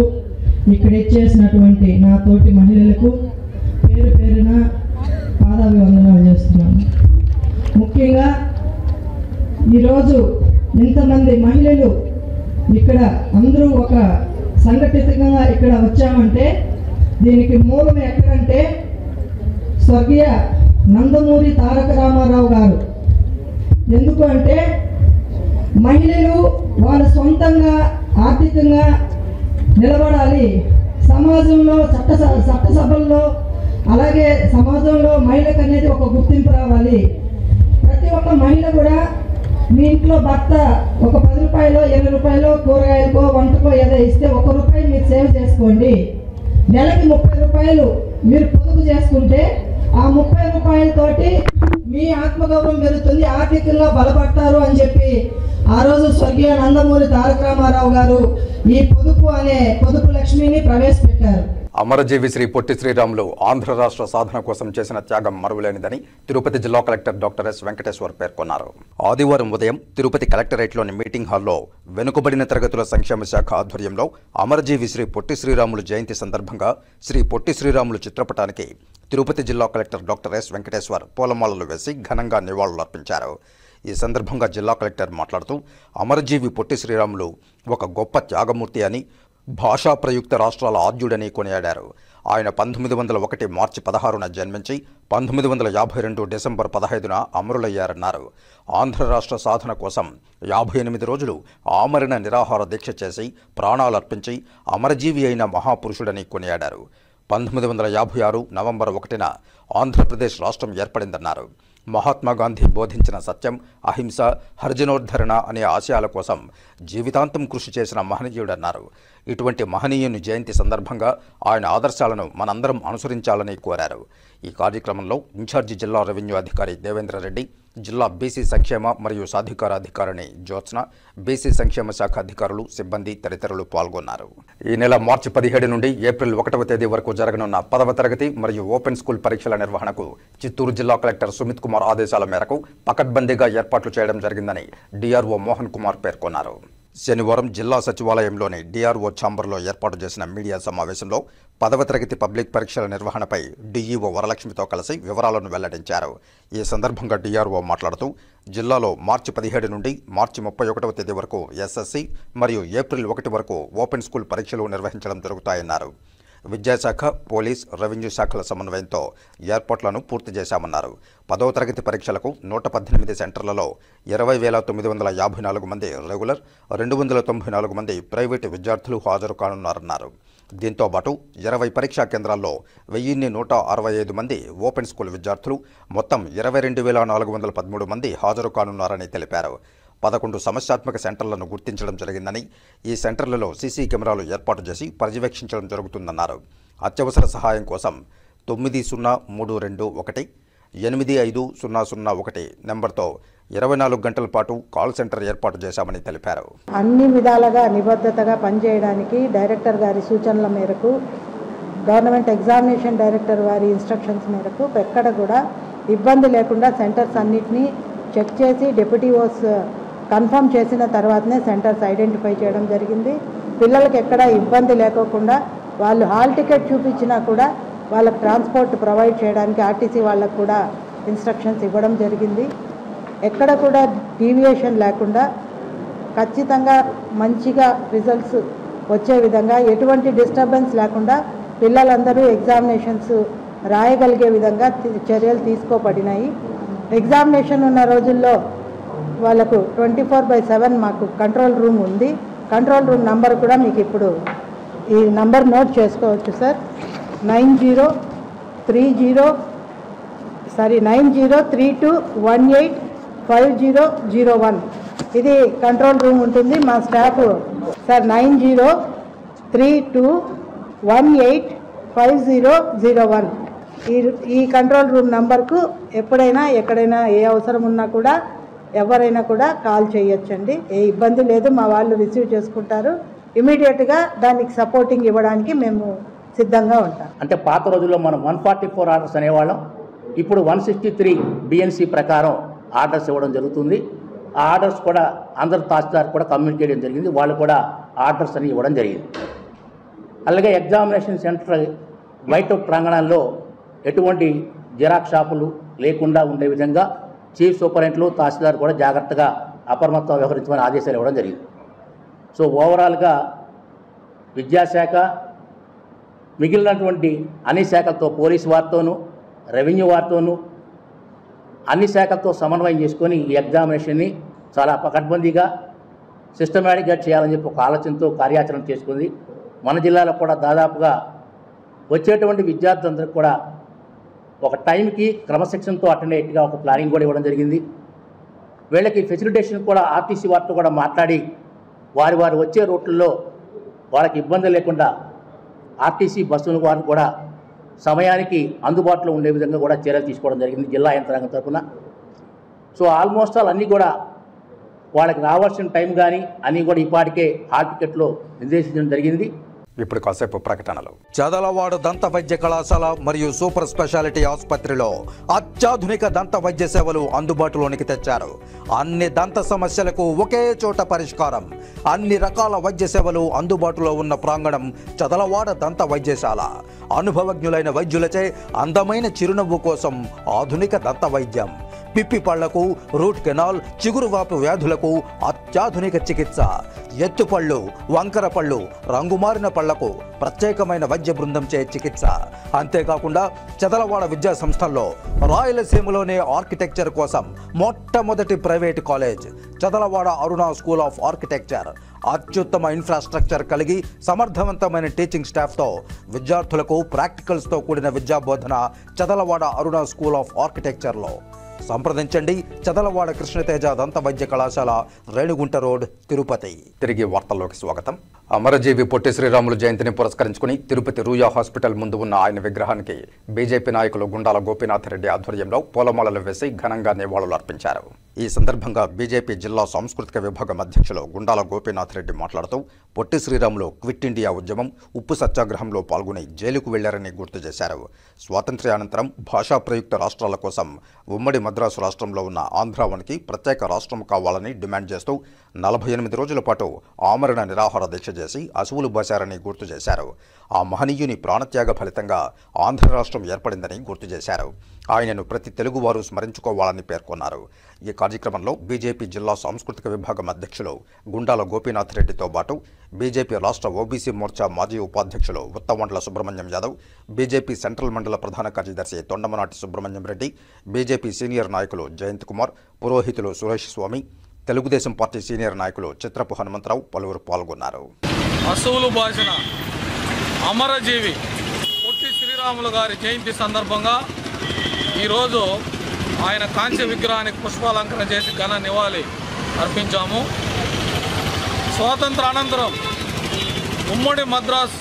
[SPEAKER 11] ఇక్కడ ఇచ్చేసినటువంటి నా తోటి మహిళలకు పేరు పేరున పాదాభివందనాలు చేస్తున్నాను. ముఖ్యంగా ఈరోజు ఇంతమంది మహిళలు ఇక్కడ అందరూ ఒక సంఘటితంగా ఇక్కడ వచ్చామంటే దీనికి మూలం ఎక్కడంటే స్వర్గీయ నందమూరి తారక రామారావు గారు. ఎందుకు అంటే మహిళలు వాళ్ళ సొంతంగా ఆర్థికంగా నిలబడాలి, సమాజంలో చట్టసభల్లో అలాగే సమాజంలో మహిళకు అనేది ఒక గుర్తింపు రావాలి. ప్రతి ఒక్క మహిళ కూడా మీ ఇంట్లో భర్త ఒక 10 రూపాయలు 20 రూపాయలు కూరగాయలకో వంటకో ఏదో ఇస్తే 1 రూపాయి మీరు సేవ్ చేసుకోండి. నెలకి 30 రూపాయలు మీరు పొదుపు చేసుకుంటే ఆ 30 రూపాయలతోటి మీ ఆత్మగౌరవం పెరుగుతుంది, ఆర్థికంగా బలపడతారు అని చెప్పి ఆ రోజు స్వర్గీయ నందమూరి తారక రామారావు గారు ఈ పొదుపు అనే పొదుపు లక్ష్మిని ప్రవేశపెట్టారు.
[SPEAKER 1] అమరజీవి శ్రీ పొట్టి శ్రీరాములు ఆంధ్ర రాష్ట్ర సాధన కోసం చేసిన త్యాగం మరువలేనిదని తిరుపతి జిల్లా కలెక్టర్ డాక్టర్ ఎస్ వెంకటేశ్వర్ పేర్కొన్నారు. ఆదివారం ఉదయం తిరుపతి కలెక్టరేట్లోని మీటింగ్ హాల్లో వెనుకబడిన తరగతుల సంక్షేమ శాఖ ఆధ్వర్యంలో అమరజీవి శ్రీ పొట్టి శ్రీరాములు జయంతి సందర్భంగా శ్రీ పొట్టి శ్రీరాములు చిత్రపటానికి తిరుపతి జిల్లా కలెక్టర్ డాక్టర్ ఎస్ వెంకటేశ్వర్ పూలమాలలు వేసి ఘనంగా నివాళులర్పించారు. ఈ సందర్భంగా జిల్లా కలెక్టర్ మాట్లాడుతూ అమరజీవి పొట్టి శ్రీరాములు ఒక గొప్ప త్యాగమూర్తి అని, భాషా ప్రయుక్త రాష్ట్రాల ఆద్యుడని కొనియాడారు. ఆయన 1901 మార్చి 16న జన్మించి 1952 డిసెంబర్ 15న అమరులయ్యారన్నారు. ఆంధ్ర రాష్ట్ర సాధన కోసం 58 రోజులు ఆమరణ నిరాహార దీక్ష చేసి ప్రాణాలర్పించి అమరజీవి అయిన మహాపురుషుడని కొనియాడారు. 1956 నవంబర్ 1న ఆంధ్రప్రదేశ్ రాష్ట్రం ఏర్పడిందన్నారు. మహాత్మాగాంధీ బోధించిన సత్యం, అహింస, హరిజనోద్ధరణ అనే ఆశయాల కోసం జీవితాంతం కృషి చేసిన మహనీయుడన్నారు. ఇటువంటి మహనీయుని జయంతి సందర్భంగా ఆయన ఆదర్శాలను మనందరం అనుసరించాలని కోరారు. ఈ కార్యక్రమంలో ఇన్ఛార్జి జిల్లా రెవెన్యూ అధికారి దేవేంద్రరెడ్డి, జిల్లా బీసీ సంక్షేమ మరియు సాధికార అధికారిణి జ్యోత్స్న, బీసీ సంక్షేమ శాఖ అధికారులు, సిబ్బంది తదితరులు పాల్గొన్నారు. ఈ నెల మార్చి 17 నుండి ఏప్రిల్ 1వ తేదీ వరకు జరగనున్న 10వ తరగతి మరియు ఓపెన్ స్కూల్ పరీక్షల నిర్వహణకు చిత్తూరు జిల్లా కలెక్టర్ సుమిత్ కుమార్ ఆదేశాల మేరకు పకడ్బందీగా ఏర్పాట్లు చేయడం జరిగిందని డిఆర్ఓ మోహన్ కుమార్ పేర్కొన్నారు. శనివారం జిల్లా సచివాలయంలోని డిఆర్ఓ ఛాంబర్లో ఏర్పాటు చేసిన మీడియా సమావేశంలో 10వ తరగతి పబ్లిక్ పరీక్షల నిర్వహణపై డిఈఓ వరలక్ష్మితో కలిసి వివరాలను వెల్లడించారు. ఈ సందర్భంగా డిఆర్ఓ మాట్లాడుతూ జిల్లాలో మార్చి 17 నుండి మార్చి 31వ తేదీ వరకు ఎస్ఎస్సి మరియు ఏప్రిల్ 1 వరకు ఓపెన్ స్కూల్ పరీక్షలు నిర్వహించడం జరుగుతాయన్నారు. విద్యాశాఖ, పోలీస్, రెవెన్యూ శాఖల సమన్వయంతో ఏర్పాట్లను పూర్తి చేశామన్నారు. 10వ తరగతి పరీక్షలకు 118 సెంటర్లలో 20,954 మంది రెగ్యులర్, 294 మంది ప్రైవేటు విద్యార్థులు హాజరు కానున్నారన్నారు. దీంతో పాటు 20 పరీక్షా కేంద్రాల్లో 1165 మంది ఓపెన్ స్కూల్ విద్యార్థులు, మొత్తం 22,413 మంది హాజరు కానున్నారని తెలిపారు. 11 సమస్యాత్మక సెంటర్లను గుర్తించడం జరిగిందని, ఈ సెంటర్లలో సీసీ కెమెరాలు ఏర్పాటు చేసి పర్యవేక్షించడం జరుగుతుందన్నారు. అత్యవసర సహాయం కోసం 9032 85001 నెంబర్తో 24 గంటల పాటు కాల్ సెంటర్ ఏర్పాటు చేశామని తెలిపారు.
[SPEAKER 2] అన్ని విధాలుగా నిబద్ధతగా పనిచేయడానికి డైరెక్టర్ గారి సూచనల మేరకు, గవర్నమెంట్ ఎగ్జామినేషన్ డైరెక్టర్ వారి ఇన్స్ట్రక్షన్స్ మేరకు ఎక్కడ కూడా ఇబ్బంది లేకుండా సెంటర్స్ అన్నిటినీ చెక్ చేసి డెప్యూటీఓస్ కన్ఫర్మ్ చేసిన తర్వాతనే సెంటర్స్ ఐడెంటిఫై చేయడం జరిగింది. పిల్లలకి ఎక్కడ ఇబ్బంది లేకోకుండా వాళ్ళు హాల్ టికెట్ చూపించినా కూడా వాళ్ళకి ట్రాన్స్పోర్ట్ ప్రొవైడ్ చేయడానికి ఆర్టీసీ వాళ్ళకు కూడా ఇన్స్ట్రక్షన్స్ ఇవ్వడం జరిగింది. ఎక్కడ కూడా డీవియేషన్ లేకుండా ఖచ్చితంగా మంచిగా రిజల్ట్స్ వచ్చే విధంగా, ఎటువంటి డిస్టర్బెన్స్ లేకుండా పిల్లలందరూ ఎగ్జామినేషన్స్ రాయగలిగే విధంగా చర్యలు తీసుకోబడినాయి. ఎగ్జామినేషన్ ఉన్న రోజుల్లో వాళ్ళకు 24/7 మాకు కంట్రోల్ రూమ్ ఉంది. కంట్రోల్ రూమ్ నంబర్ కూడా మీకు ఇప్పుడు ఈ నంబర్ నోట్ చేసుకోవచ్చు సార్. 9032185001. ఇది కంట్రోల్ రూమ్ ఉంటుంది. మా స్టాఫ్ సార్ 9032185001. ఈ కంట్రోల్ రూమ్ నంబర్కు ఎప్పుడైనా ఎక్కడైనా ఏ అవసరం ఉన్నా కూడా ఎవరైనా కూడా కాల్ చేయొచ్చండి. ఏ ఇబ్బంది లేదు, మా వాళ్ళు రిసీవ్ చేసుకుంటారు.
[SPEAKER 12] ఇమీడియట్గా దానికి సపోర్టింగ్ ఇవ్వడానికి మేము సిద్ధంగా ఉంటాం.
[SPEAKER 13] అంటే పాత రోజుల్లో మనం 144 ఆర్డర్స్ అనేవాళ్ళం, ఇప్పుడు 163 BNC ప్రకారం ఆర్డర్స్ ఇవ్వడం జరుగుతుంది. ఆ ఆర్డర్స్ కూడా అందరు తహసీల్దార్ కూడా కమ్యూనికేట్ చేయడం జరిగింది, వాళ్ళు కూడా ఆర్డర్స్ అని ఇవ్వడం జరిగింది. అలాగే ఎగ్జామినేషన్ సెంటర్ బయట ప్రాంగణాల్లో ఎటువంటి జిరాక్స్ షాపులు లేకుండా ఉండే విధంగా చీఫ్ సూపరింటెండెంట్లు తహసీల్దార్ కూడా జాగ్రత్తగా అప్రమత్తంగా వ్యవహరించమని ఆదేశాలు ఇవ్వడం జరిగింది. సో ఓవరాల్గా విద్యాశాఖ మిగిలినటువంటి అన్ని శాఖలతో, పోలీసు వారితోనూ రెవెన్యూ వారితోనూ అన్ని శాఖలతో సమన్వయం చేసుకొని ఈ ఎగ్జామినేషన్ని చాలా పకడ్బందీగా సిస్టమేటిక్గా చేయాలని చెప్పి ఒక ఆలోచనతో కార్యాచరణ చేసుకుంది. మన జిల్లాలో కూడా దాదాపుగా వచ్చేటువంటి విద్యార్థులందరికీ కూడా ఒక టైంకి క్రమశిక్షణతో అటెండ్ అయ్యేట్టుగా ఒక ప్లానింగ్ కూడా ఇవ్వడం జరిగింది. వీళ్ళకి ఫెసిలిటేషన్ కూడా ఆర్టీసీ వారితో కూడా మాట్లాడి వారి వచ్చే రూట్లలో వాళ్ళకి ఇబ్బంది లేకుండా ఆర్టీసీ బస్సుల వారు కూడా సమయానికి అందుబాటులో ఉండే విధంగా కూడా చర్యలు తీసుకోవడం జరిగింది జిల్లా యంత్రాంగం తరఫున. సో ఆల్మోస్ట్ ఆల్ అన్నీ కూడా వాళ్ళకి రావాల్సిన టైం కానీ అన్నీ కూడా ఇప్పటికే హాల్ టికెట్లో నిర్దేశించడం జరిగింది.
[SPEAKER 1] ఇప్పుడు కాసేపు ప్రకటనలు. చదలవాడ దంత వైద్య కళాశాల మరియు సూపర్ స్పెషాలిటీ ఆసుపత్రిలో అత్యాధునిక దంత వైద్య సేవలు అందుబాటులోనికి తెచ్చారు. అన్ని దంత సమస్యలకు ఒకే చోట పరిష్కారం. అన్ని రకాల వైద్య సేవలు అందుబాటులో ఉన్న ప్రాంగణం చదలవాడ దంత వైద్యశాల. అనుభవజ్ఞులైన వైద్యులచే అందమైన చిరునవ్వు కోసం ఆధునిక దంత వైద్యం. పిప్పి పళ్లకు, రూట్ కెనాల్, చిగురువాపు వ్యాధులకు అత్యాధునిక చికిత్స. ఎత్తుపళ్ళు, వంకర పళ్ళు, రంగుమారిన పళ్లకు ప్రత్యేకమైన వైద్య బృందంచే చికిత్స. అంతేకాకుండా చదలవాడ విద్యా సంస్థల్లో రాయలసీమలోనే ఆర్కిటెక్చర్ కోసం మొట్టమొదటి private college Chadalavada Aruna school of architecture. అత్యుత్తమ ఇన్ఫ్రాస్ట్రక్చర్ కలిగి సమర్థవంతమైన టీచింగ్ స్టాఫ్తో విద్యార్థులకు ప్రాక్టికల్స్తో కూడిన విద్యాబోధన చదలవాడ అరుణ స్కూల్ ఆఫ్ ఆర్కిటెక్చర్లో. సంప్రదించండి. చదలవాడ కృష్ణతేజ దంత వైద్య కళాశాల, రేణుగుంట రోడ్, తిరుపతి. తిరిగి వార్తల్లోకి స్వాగతం. అమరజీవి పొట్టి శ్రీరాములు జయంతిని పురస్కరించుకుని తిరుపతి రూయా హాస్పిటల్ ముందు ఉన్న ఆయన విగ్రహానికి బీజేపీ నాయకులు గుండాల గోపీనాథ్ రెడ్డి ఆధ్వర్యంలో పూలమాలలు వేసి ఘనంగా నివాళులు అర్పించారు. ఈ సందర్భంగా బీజేపీ జిల్లా సాంస్కృతిక విభాగం అధ్యక్షులు గుండాల గోపీనాథ్ రెడ్డి మాట్లాడుతూ పొట్టి శ్రీరాములు క్విట్ ఇండియా ఉద్యమం, ఉప్పు సత్యాగ్రహంలో పాల్గొని జైలుకు వెళ్లారని గుర్తు చేశారు. స్వాతంత్ర్యానంతరం భాషా ప్రయుక్త రాష్ట్రాల కోసం ఉమ్మడి మద్రాసు రాష్ట్రంలో ఉన్న ఆంధ్రావనికి ప్రత్యేక రాష్ట్రం కావాలని డిమాండ్ చేస్తూ 48 రోజుల పాటు ఆమరణ నిరాహార దీక్ష చేసి అసువులు బాశారని గుర్తు చేశారు. ఆ మహనీయుని ప్రాణత్యాగ ఫలితంగా ఆంధ్ర రాష్ట్రం ఏర్పడిందని గుర్తు చేశారు. ఆయనను ప్రతి తెలుగువారు స్మరించుకోవాలని పేర్కొన్నారు. ఈ కార్యక్రమంలో బీజేపీ జిల్లా సాంస్కృతిక విభాగం అధ్యక్షులు గుండాల గోపీనాథ్ రెడ్డితో పాటు బీజేపీ రాష్ట్ర ఓబీసీ మోర్చా మాజీ ఉపాధ్యక్షులు ఉత్తమండ్ల సుబ్రహ్మణ్యం యాదవ్, బీజేపీ సెంట్రల్ మండల ప్రధాన కార్యదర్శి తొండమనాటి సుబ్రహ్మణ్యం రెడ్డి, బీజేపీ సీనియర్ నాయకులు జయంత్ కుమార్, పురోహితులు సురేష్ స్వామి, తెలుగుదేశం పార్టీ సీనియర్ నాయకులు చిత్రపు హనుమంతరావు పలువురు పాల్గొన్నారు.
[SPEAKER 14] అసువులు బాసిన అమరజీవి పొట్టి శ్రీరాములు గారి జయంతి సందర్భంగా ఈరోజు ఆయన కాంస్య విగ్రహానికి పుష్పాలంకరణ చేసి ఘన నివాళి అర్పించాము. స్వాతంత్ర అనంతరం ఉమ్మడి మద్రాస్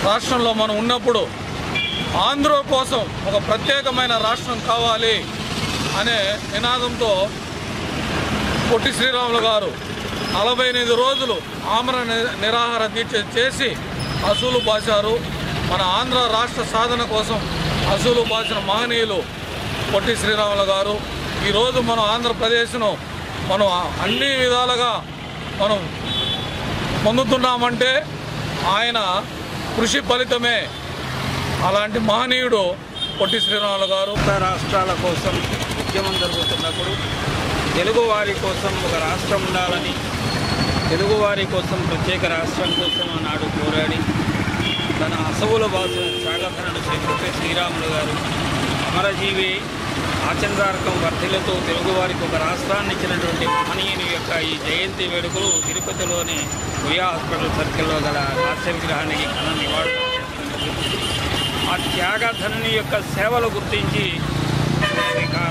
[SPEAKER 14] రాష్ట్రంలో మనం ఉన్నప్పుడు ఆంధ్ర కోసం ఒక ప్రత్యేకమైన రాష్ట్రం కావాలి అనే నినాదంతో పొట్టి శ్రీరాములు గారు 48 రోజులు ఆమరణ నిరాహార దీక్ష చేసి అసూలు బాశారు. మన ఆంధ్ర రాష్ట్ర సాధన కోసం అసూలు బాసిన మహనీయులు పొట్టి శ్రీరాములు గారు. ఈరోజు మనం ఆంధ్రప్రదేశ్ను మనం అన్ని విధాలుగా మనం పొందుతున్నామంటే ఆయన కృషి ఫలితమే. అలాంటి మహనీయుడు పొట్టి శ్రీరాములు గారు.
[SPEAKER 15] రాష్ట్రాల కోసం ఉద్యమం జరుగుతున్నప్పుడు తెలుగువారి కోసం ఒక రాష్ట్రం ఉండాలని, తెలుగువారి కోసం ప్రత్యేక రాష్ట్రం కోసం ఆనాడు పోరాడి తన అసవుల బాసు త్యాగధనుడు శ్రీ పొట్టి శ్రీరాములు గారు అమరజీవి ఆచంద్రార్కం వర్ధిలతో తెలుగువారికి ఒక రాష్ట్రాన్ని ఇచ్చినటువంటి మహనీయుని యొక్క ఈ జయంతి వేడుకలు తిరుపతిలోని రూయా హాస్పిటల్ సర్కిల్లో గల రాష్ట్ర విగ్రహానికి ఘన నివాళులు ఆ త్యాగధనుని యొక్క సేవలు గుర్తించి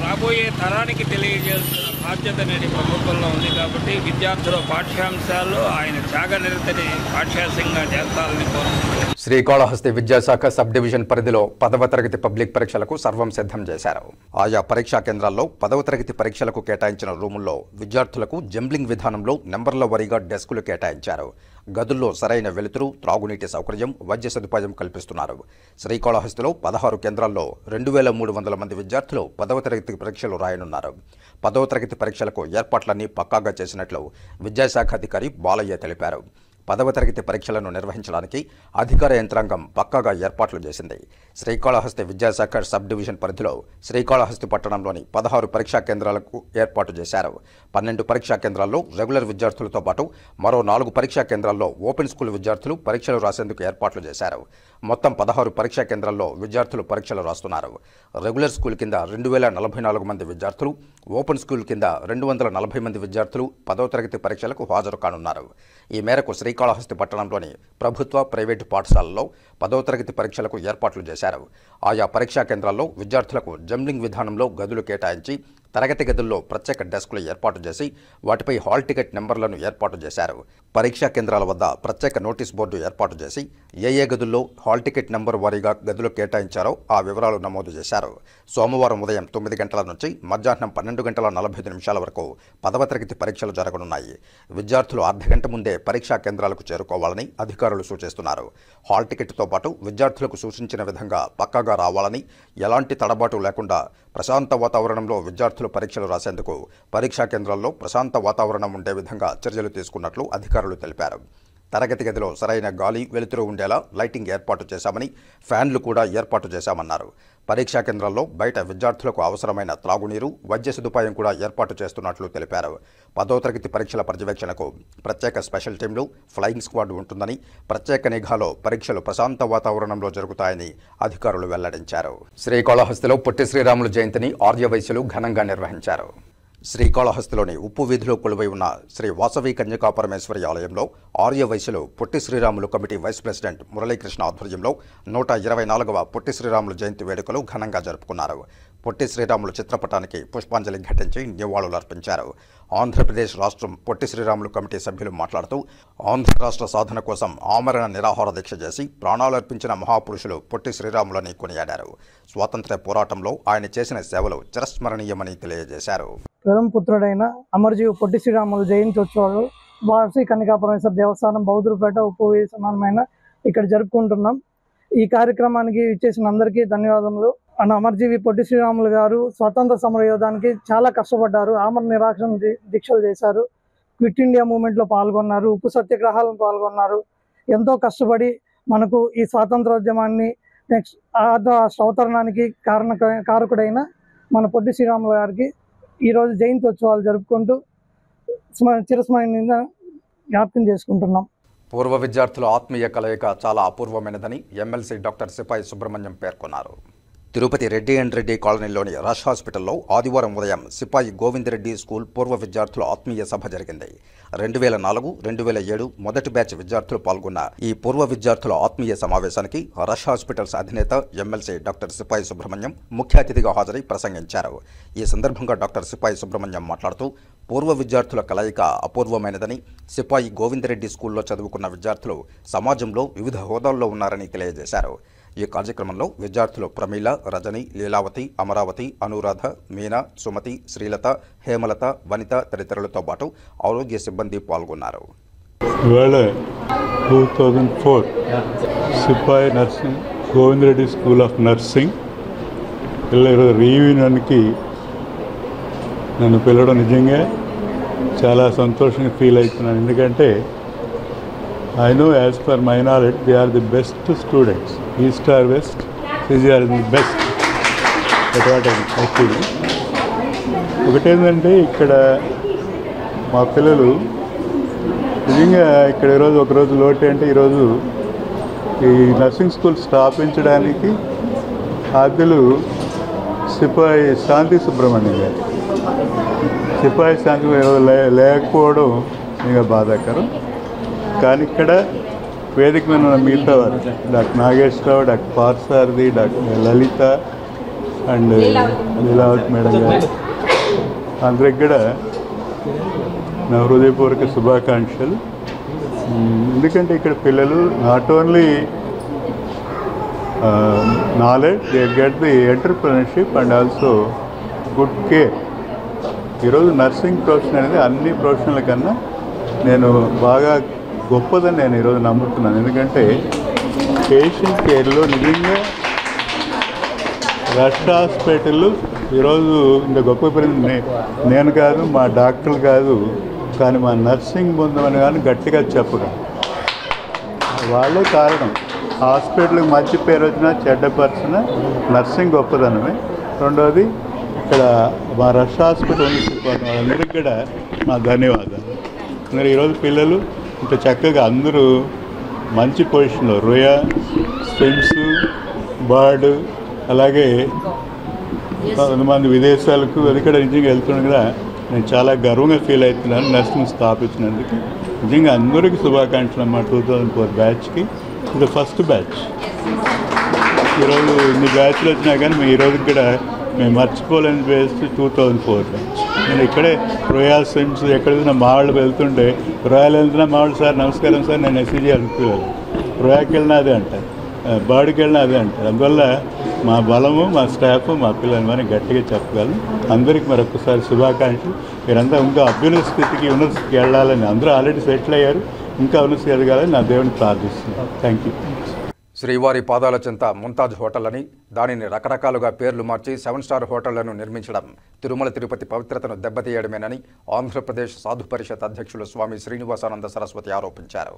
[SPEAKER 15] రాబోయే తరానికి తెలియజేస్తున్న బాధ్యత నేటి ప్రభుత్వంలో ఉంది. కాబట్టి విద్యార్థుల పాఠ్యాంశాల్లో ఆయన త్యాగ నిరతని పాఠ్యాంశంగా చేస్తారని కోరుతున్నాను.
[SPEAKER 1] శ్రీకాళహస్తి విద్యాశాఖ సబ్ డివిజన్ పరిధిలో 10వ తరగతి పబ్లిక్ పరీక్షలకు సర్వం సిద్ధం చేశారు. ఆయా పరీక్షా కేంద్రాల్లో 10వ తరగతి పరీక్షలకు కేటాయించిన రూముల్లో విద్యార్థులకు జంబ్లింగ్ విధానంలో నెంబర్ల వారీగా డెస్కులు కేటాయించారు. గదుల్లో సరైన వెలుతురు, త్రాగునీటి సౌకర్యం, వైద్య సదుపాయం కల్పిస్తున్నారు. శ్రీకాళహస్తిలో 16 కేంద్రాల్లో 2300 మంది విద్యార్థులు 10వ తరగతి పరీక్షలు రాయనున్నారు. 10వ తరగతి పరీక్షలకు ఏర్పాట్లన్నీ పక్కాగా చేసినట్లు విద్యాశాఖ అధికారి బాలయ్య తెలిపారు. 10వ తరగతి పరీక్షలను నిర్వహించడానికి అధికార యంత్రాంగం పక్కాగా ఏర్పాట్లు చేసింది. శ్రీకాళహస్తి విద్యాశాఖ సబ్ డివిజన్ పరిధిలో శ్రీకాళహస్తి పట్టణంలోని 16 పరీక్షా కేంద్రాలకు ఏర్పాటు చేశారు. 12 పరీక్షా కేంద్రాల్లో రెగ్యులర్ విద్యార్థులతో పాటు మరో 4 పరీక్షా కేంద్రాల్లో ఓపెన్ స్కూల్ విద్యార్థులు పరీక్షలు రాసేందుకు ఏర్పాట్లు చేశారు. మొత్తం 16 పరీక్షా కేంద్రాల్లో విద్యార్థులు పరీక్షలు రాస్తున్నారు. రెగ్యులర్ స్కూల్ కింద 2044 మంది విద్యార్థులు, ఓపెన్ స్కూల్ కింద 240 మంది విద్యార్థులు 10వ తరగతి పరీక్షలకు హాజరు కానున్నారు. ఈ మేరకు శ్రీకాళహస్తి పట్టణంలోని ప్రభుత్వ, ప్రైవేటు పాఠశాలల్లో 10వ తరగతి పరీక్షలకు ఏర్పాట్లు చేశారు. ఆయా పరీక్షా కేంద్రాల్లో విద్యార్థులకు జంబ్లింగ్ విధానంలో గదులు కేటాయించి తరగతి గదుల్లో ప్రత్యేక డెస్కులు ఏర్పాటు చేసి వాటిపై హాల్ టికెట్ నెంబర్లను ఏర్పాటు చేశారు. పరీక్షా కేంద్రాల వద్ద ప్రత్యేక నోటీస్ బోర్డు ఏర్పాటు చేసి ఏ గదుల్లో హాల్ టికెట్ నెంబర్ వారీగా గదులు కేటాయించారో ఆ వివరాలు నమోదు చేశారు. సోమవారం ఉదయం 9 గంటల నుంచి మధ్యాహ్నం 12:45 వరకు 10వ తరగతి పరీక్షలు జరగనున్నాయి. విద్యార్థులు అర్ధగంట ముందే పరీక్షా కేంద్రాలకు చేరుకోవాలని అధికారులు సూచిస్తున్నారు. హాల్ టికెట్తో పాటు విద్యార్థులకు సూచించిన విధంగా పక్కాగా రావాలని, ఎలాంటి తడబాటు లేకుండా ప్రశాంత వాతావరణంలో విద్యార్థులు పరీక్షలు రాసేందుకు పరీక్షా కేంద్రాల్లో ప్రశాంత వాతావరణం ఉండే విధంగా చర్యలు తీసుకున్నట్లు అధికారులు తెలిపారు. తరగతి గదిలో సరైన గాలి, వెలుతురు ఉండేలా లైటింగ్ ఏర్పాటు చేశామని, ఫ్యాన్లు కూడా ఏర్పాటు చేశామన్నారు. పరీక్షా కేంద్రాల్లో బయట విద్యార్థులకు అవసరమైన త్రాగునీరు, వైద్య సదుపాయం కూడా ఏర్పాటు చేస్తున్నట్లు తెలిపారు. 10వ తరగతి పరీక్షల పర్యవేక్షణకు ప్రత్యేక స్పెషల్ టీంలు, ఫ్లయింగ్ స్క్వాడ్ ఉంటుందని, ప్రత్యేక నిఘాలో పరీక్షలు ప్రశాంత వాతావరణంలో జరుగుతాయని అధికారులు వెల్లడించారు. శ్రీకాళహస్తిలో పొట్టి శ్రీరాములు జయంతిని ఆర్యవైశ్యులు ఘనంగా నిర్వహించారు. శ్రీకాళహస్తిలోని ఉప్పు వీధిలో కొలువై ఉన్న శ్రీ వాసవి కన్యకా పరమేశ్వరి ఆలయంలో ఆర్యవైశ్యులు Potti Sriramulu committee vice president Muralikrishna ఆధ్వర్యంలో 124వ పొట్టి శ్రీరాములు జయంతి వేడుకలు ఘనంగా జరుపుకున్నారు. పొట్టి శ్రీరాములు చిత్రపటానికి పుష్పాంజలి ఘటించి నివాళులర్పించారు. ఆంధ్రప్రదేశ్ రాష్ట్రం పొట్టి శ్రీరాములు కమిటీ సభ్యులు మాట్లాడుతూ ఆంధ్ర రాష్ట్ర సాధన కోసం ఆమరణ నిరాహార దీక్ష చేసి ప్రాణాలర్పించిన మహాపురుషులు పొట్టి శ్రీరాములని కొనియాడారు. స్వాతంత్ర్య పోరాటంలో ఆయన చేసిన సేవలు చిరస్మరణీయమని తెలియజేశారు.
[SPEAKER 16] ప్రథమ పుత్రుడైన అమరజీవి పొట్టి శ్రీరాములు జయంతి ఉత్సవాలు వాసవి కన్యకా పరమేశ్వర దేవస్థానం బౌద్ధుపేట ఉప్పు సమానమైన ఇక్కడ జరుపుకుంటున్నాం. ఈ కార్యక్రమానికి ఇచ్చేసిన అందరికీ ధన్యవాదములు. అమరజీవి పొట్టి శ్రీరాములు గారు స్వాతంత్ర సమరయోధానికి చాలా కష్టపడ్డారు. ఆమరణ నిరాక్షణ దీక్షలు చేశారు. క్విట్ ఇండియా మూవ్మెంట్లో పాల్గొన్నారు. ఉప్పు సత్యాగ్రహాలను పాల్గొన్నారు. ఎంతో కష్టపడి మనకు ఈ స్వాతంత్రోద్యమాన్ని నెక్స్ట్ అవతరణానికి కారకుడైన మన పొట్టి శ్రీరాములు గారికి ఈరోజు జయంతి ఉత్సవాలు జరుపుకుంటూ చిరస్మరణీయంగా జ్ఞాపకం చేసుకుంటున్నాం.
[SPEAKER 1] పూర్వ విద్యార్థుల ఆత్మీయ కలయిక చాలా అపూర్వమైనదని ఎమ్మెల్సీ డాక్టర్ సిపాయి సుబ్రహ్మణ్యం పేర్కొన్నారు. తిరుపతి రెడ్డి అండ్ రెడ్డి కాలనీలోని రష్ హాస్పిటల్లో ఆదివారం ఉదయం సిపాయి గోవిందరెడ్డి స్కూల్ పూర్వ విద్యార్థుల ఆత్మీయ సభ జరిగింది. 2004-2007 మొదటి బ్యాచ్ విద్యార్థులు పాల్గొన్న ఈ పూర్వ విద్యార్థుల ఆత్మీయ సమావేశానికి రష్ హాస్పిటల్స్ అధినేత ఎమ్మెల్సీ డాక్టర్ సిపాయి సుబ్రహ్మణ్యం ముఖ్య అతిథిగా హాజరై ప్రసంగించారు. ఈ సందర్భంగా డాక్టర్ సిపాయి సుబ్రహ్మణ్యం మాట్లాడుతూ పూర్వ విద్యార్థుల కలయిక అపూర్వమైనదని, సిపాయి గోవిందరెడ్డి స్కూల్లో చదువుకున్న విద్యార్థులు సమాజంలో వివిధ హోదాల్లో ఉన్నారని తెలియజేశారు. ఈ కార్యక్రమంలో విద్యార్థులు ప్రమీల, రజని, లీలావతి, అమరావతి, అనురాధ, మీనా, సుమతి, శ్రీలత, హేమలత, వనిత తదితరులతో పాటు ఆరోగ్య సిబ్బంది పాల్గొన్నారు.
[SPEAKER 17] 2004 Sipai Narsing Govindareddy school of nursing రీయూనియన్కి నన్ను పిలవడం నిజంగా చాలా సంతోషంగా ఫీల్ అవుతున్నాను. ఎందుకంటే I know as per my knowledge they are the best students. East or West, they are the best. That's what I feel. ఒకటేంటంటే ఇక్కడ మా పిల్లలు నిజంగా ఇక్కడ ఈరోజు ఒకరోజు లోటు అంటే ఈరోజు ఈ నర్సింగ్ స్కూల్ స్థాపించడానికి ఆద్యులు సిపాయి శాంతి సుబ్రహ్మణ్యం గారు. సిపాయి శాంతి లేకపోవడం ఇంకా బాధాకరం. కానీ ఇక్కడ వేదిక మీద ఉన్న మిగతా వారు doctor Nageswararao, doctor Parsarathi, doctor Lalitha and Leelavathi madam garu అందరికి కూడా నా హృదయపూర్వక శుభాకాంక్షలు. ఎందుకంటే ఇక్కడ పిల్లలు not only knowledge, they get the entrepreneurship and also good care. ఈరోజు నర్సింగ్ ప్రొఫెషన్ అనేది అన్ని ప్రొఫెషన్ల కన్నా నేను బాగా గొప్పదని నేను ఈరోజు నమ్ముతున్నాను. ఎందుకంటే పేషెంట్ కేర్లో నిజంగా రష్ హాస్పిటల్ ఈరోజు ఇంత గొప్ప పెరిగింది నేను కాదు, మా డాక్టర్లు కాదు, కానీ మా నర్సింగ్ బృందం కానీ గట్టిగా చెప్పగలను. వాళ్ళే కారణం. హాస్పిటల్కి మంచి పేరు వచ్చినా చెడ్డ పరిచిన నర్సింగ్ గొప్పదనమే. రెండవది ఇక్కడ మా రష్ హాస్పిటల్ వాళ్ళందరికీ కూడా మా ధన్యవాదాలు. మరి ఈరోజు పిల్లలు ఇంత చక్కగా అందరూ మంచి పొజిషన్లో రొయా, స్విమ్స్, బర్డ్, అలాగే కొంతమంది విదేశాలకు అది కూడా నిజంగా వెళ్తున్నాను కదా, నేను చాలా గర్వంగా ఫీల్ అవుతున్నాను నర్సింగ్ స్థాపించినందుకు. నిజంగా అందరికీ శుభాకాంక్షలు అమ్మా. 2004 బ్యాచ్కి ఇది ఫస్ట్ బ్యాచ్. ఈరోజు ఇన్ని బ్యాచ్లు వచ్చినా కానీ మేము ఈరోజు కూడా మేము మర్చిపోలేని బేస్ 2004 బ్యాచ్. నేను ఇక్కడే రొయల్ స్విమ్స్ ఎక్కడైనా మా వాళ్ళు వెళ్తుంటే రొయల్ వెళ్తున్నా మా వాళ్ళు సార్ నమస్కారం సార్ నేను ఎస్సీజీ అనుకోలేదు, రొయాకి వెళ్ళినా అదే అంటారు, బర్డ్కి వెళ్ళినా అదే అంటారు. అందువల్ల మా బలము, మా స్టాఫ్, మా పిల్లలు మరి గట్టిగా చెప్పగలను. అందరికీ మరొకసారి శుభాకాంక్షలు. మీరంతా ఇంకా అభ్యున్నత స్థితికి, ఉన్నత స్థితికి వెళ్ళాలని, అందరూ ఆల్రెడీ సెటిల్ అయ్యారు, ఇంకా ఉన్నత ఎదగాలని నా దేవుని ప్రార్థిస్తున్నాను. Thank you.
[SPEAKER 1] శ్రీవారి పాదాల చెంత ముంతాజ్ హోటల్ అని దానిని రకరకాలుగా పేర్లు మార్చి 7 స్టార్ హోటళ్లను నిర్మించడం తిరుమల తిరుపతి పవిత్రతను దెబ్బతీయడమేనని ఆంధ్రప్రదేశ్ సాధు పరిషత్ అధ్యక్షులు స్వామి శ్రీనివాసానంద సరస్వతి ఆరోపించారు.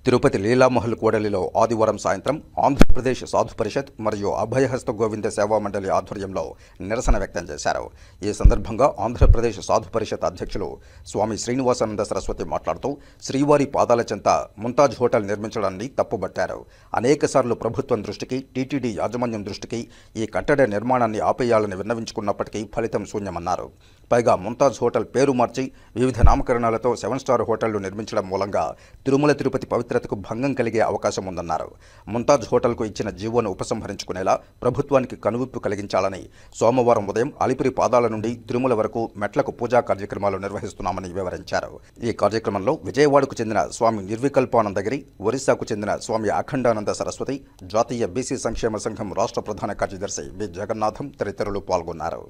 [SPEAKER 1] తిరుపతి లీలామహల్ కూడలిలో ఆదివారం సాయంత్రం ఆంధ్రప్రదేశ్ సాధు పరిషత్ మరియు అభయహస్త గోవింద సేవా మండలి ఆధ్వర్యంలో నిరసన వ్యక్తం చేశారు. ఈ సందర్భంగా ఆంధ్రప్రదేశ్ సాధు పరిషత్ అధ్యక్షులు స్వామి శ్రీనివాసానంద సరస్వతి మాట్లాడుతూ శ్రీవారి పాదాల చెంత ముంతాజ్ హోటల్ నిర్మించడాన్ని తప్పుబట్టారు. అనేకసార్లు ప్రభుత్వం దృష్టికి, టీటీడీ యాజమాన్యం దృష్టికి ఈ కట్టడ నిర్మాణాన్ని ఆపేయాలని విన్నవించుకున్నప్పటికీ ఫలితం శూన్యమన్నారు. పైగా ముంతాజ్ హోటల్ పేరు మార్చి వివిధ నామకరణాలతో 7 స్టార్ హోటళ్లు నిర్మించడం మూలంగా తిరుమల తిరుపతి పవిత్రతకు భంగం కలిగే అవకాశం ఉందన్నారు. ముంతాజ్ హోటల్కు ఇచ్చిన జీవోను ఉపసంహరించుకునేలా ప్రభుత్వానికి కనువిప్పు కలిగించాలని సోమవారం ఉదయం అలిపిరి పాదాల నుండి తిరుమల వరకు మెట్లకు పూజా కార్యక్రమాలు నిర్వహిస్తున్నామని వివరించారు. ఈ కార్యక్రమంలో విజయవాడకు చెందిన స్వామి నిర్వికల్పానందగిరి, ఒరిస్సాకు చెందిన స్వామి అఖండానంద సరస్వతి, జాతీయ బీసీ సంక్షేమ సంఘం రాష్ట్ర ప్రధాన కార్యదర్శి బి జగన్నాథం తదితరులు పాల్గొన్నారు.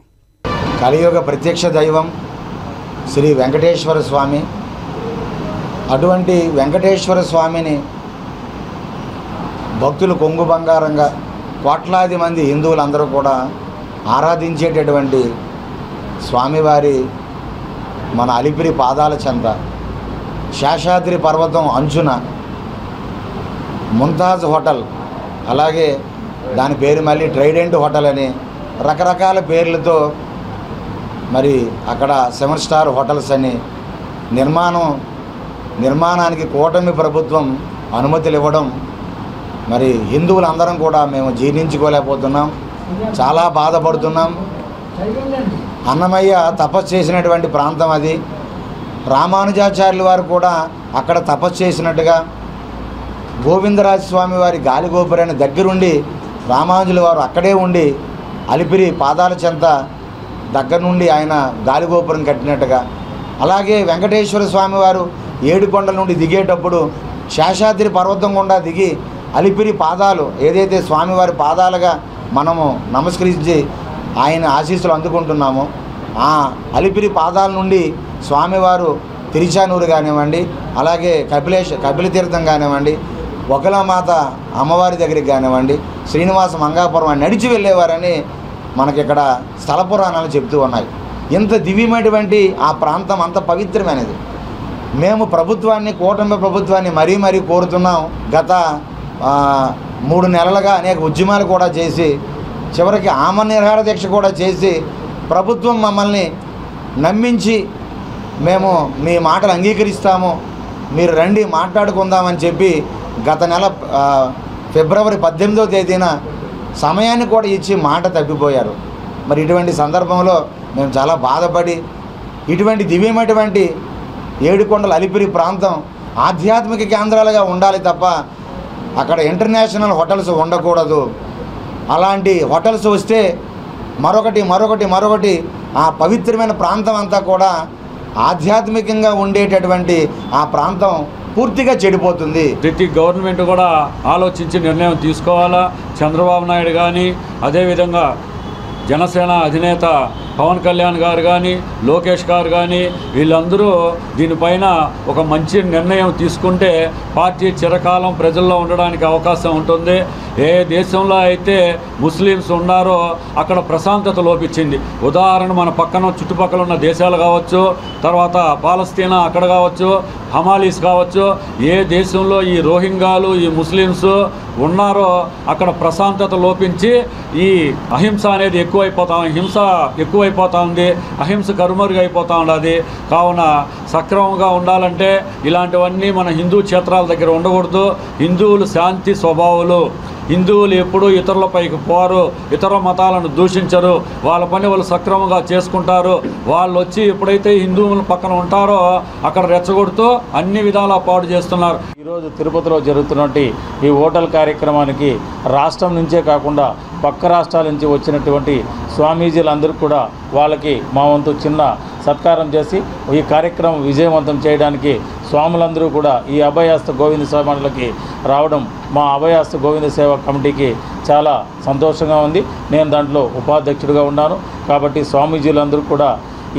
[SPEAKER 18] కలియుగ ప్రత్యక్ష దైవం శ్రీ వెంకటేశ్వర స్వామి. అటువంటి వెంకటేశ్వర స్వామిని భక్తులు కొంగు బంగారంగా కోట్లాది మంది హిందువులందరూ కూడా ఆరాధించేటటువంటి స్వామివారి మన అలిపిరి పాదాల చెంత శేషాద్రి పర్వతం అంచున ముంతాజ్ హోటల్, అలాగే దాని పేరు మళ్ళీ ట్రైడెంట్ హోటల్ అని రకరకాల పేర్లతో మరి అక్కడ 7 స్టార్ హోటల్స్ అని నిర్మాణానికి కూటమి ప్రభుత్వం అనుమతులు ఇవ్వడం మరి హిందువులందరం కూడా మేము జీర్ణించుకోలేకపోతున్నాం, చాలా బాధపడుతున్నాం. అన్నమయ్య తపస్సు చేసినటువంటి ప్రాంతం అది. రామానుజాచార్యుల వారు కూడా అక్కడ తపస్సు చేసినట్టుగా గోవిందరాజ స్వామి వారి గాలిగోపురాన్ని దగ్గరుండి రామానుజుల వారు అక్కడే ఉండి అలిపిరి పాదాల చెంత దగ్గర నుండి ఆయన గాలిగోపురం కట్టినట్టుగా, అలాగే వెంకటేశ్వర స్వామి వారు ఏడుకొండల నుండి దిగేటప్పుడు శేషాద్రి పర్వతం గుండా దిగి అలిపిరి పాదాలు ఏదైతే స్వామివారి పాదాలుగా మనము నమస్కరించి ఆయన ఆశీస్సులు అందుకుంటున్నామో ఆ అలిపిరి పాదాల నుండి స్వామివారు తిరుచానూరు కానివ్వండి, అలాగే కపిలతీర్థం కానివ్వండి, ఒకలామాత అమ్మవారి దగ్గరికి కానివ్వండి, శ్రీనివాస మంగాపురం అని నడిచి వెళ్ళేవారని మనకి ఇక్కడ స్థల పురాణాలు చెప్తూ ఉన్నాయి. ఇంత దివ్యమైనటువంటి ఆ ప్రాంతం అంత పవిత్రమైనది. మేము ప్రభుత్వాన్ని, కూటమి ప్రభుత్వాన్ని మరీ కోరుతున్నాం. గత 3 నెలలుగా అనేక ఉద్యమాలు కూడా చేసి చివరికి ఆమరణ దీక్ష కూడా చేసి ప్రభుత్వం మమ్మల్ని నమ్మించి మేము మీ మాటలు అంగీకరిస్తాము, మీరు రండి మాట్లాడుకుందామని చెప్పి గత నెల ఫిబ్రవరి 18వ తేదీన సమయాన్ని కూడా ఇచ్చి మాట తప్పిపోయారు. మరి ఇటువంటి సందర్భంలో మేము చాలా బాధపడి ఇటువంటి దివ్యమైనటువంటి ఏడుకొండల అలిపిరి ప్రాంతం ఆధ్యాత్మిక కేంద్రాలుగా ఉండాలి తప్ప అక్కడ ఇంటర్నేషనల్ హోటల్స్ ఉండకూడదు. అలాంటి హోటల్స్ వస్తే మరొకటి ఆ పవిత్రమైన ప్రాంతం అంతా కూడా ఆధ్యాత్మికంగా ఉండేటటువంటి ఆ ప్రాంతం పూర్తిగా చెడిపోతుంది.
[SPEAKER 19] ప్రతి గవర్నమెంట్ కూడా ఆలోచించి నిర్ణయం తీసుకోవాలా. చంద్రబాబు నాయుడు కానీ, అదేవిధంగా జనసేన అధినేత పవన్ కళ్యాణ్ గారు కానీ, లోకేష్ గారు కానీ, వీళ్ళందరూ దీనిపైన ఒక మంచి నిర్ణయం తీసుకుంటే పార్టీ చిరకాలం ప్రజల్లో ఉండడానికి అవకాశం ఉంటుంది. ఏ దేశంలో అయితే ముస్లిమ్స్ ఉన్నారో అక్కడ ప్రశాంతత లోపించింది. ఉదాహరణ మన పక్కన చుట్టుపక్కల ఉన్న దేశాలు కావచ్చు, తర్వాత పాలస్తీనా అక్కడ కావచ్చు, హమాలీస్ కావచ్చు, ఏ దేశంలో ఈ రోహింగాలు ఈ ముస్లిమ్స్ ఉన్నారో అక్కడ ప్రశాంతత లోపించి ఈ అహింస అనేది హింస ఎక్కువైపోతా ఉంది. అహింస కరుమరుగా అయిపోతూ ఉండదు. కావున సక్రమంగా ఉండాలంటే ఇలాంటివన్నీ మన హిందూ క్షేత్రాల దగ్గర ఉండకూడదు. హిందువులు శాంతి స్వభావాలు. హిందువులు ఎప్పుడూ ఇతరులపైకి పోరు, ఇతర మతాలను దూషించరు, వాళ్ళ పని వాళ్ళు సక్రమంగా చేసుకుంటారు. వాళ్ళు వచ్చి ఎప్పుడైతే హిందువుల పక్కన ఉంటారో అక్కడ రెచ్చగొడుతూ అన్ని విధాలా పాడు చేస్తున్నారు.
[SPEAKER 3] ఈరోజు తిరుపతిలో జరుగుతున్నటువంటి ఈ హోటల్ కార్యక్రమానికి రాష్ట్రం నుంచే కాకుండా పక్క రాష్ట్రాల నుంచి వచ్చినటువంటి స్వామీజీలందరూ కూడా వాళ్ళకి మా వంతు చిన్న సత్కారం చేసి ఈ కార్యక్రమం విజయవంతం చేయడానికి స్వాములందరూ కూడా ఈ అభయాస్త గోవింద సేవలకి రావడం మా అభయాస్త గోవింద సేవ కమిటీకి చాలా సంతోషంగా ఉంది. నేను దాంట్లో ఉపాధ్యక్షుడిగా ఉన్నాను. కాబట్టి స్వామీజీలందరూ కూడా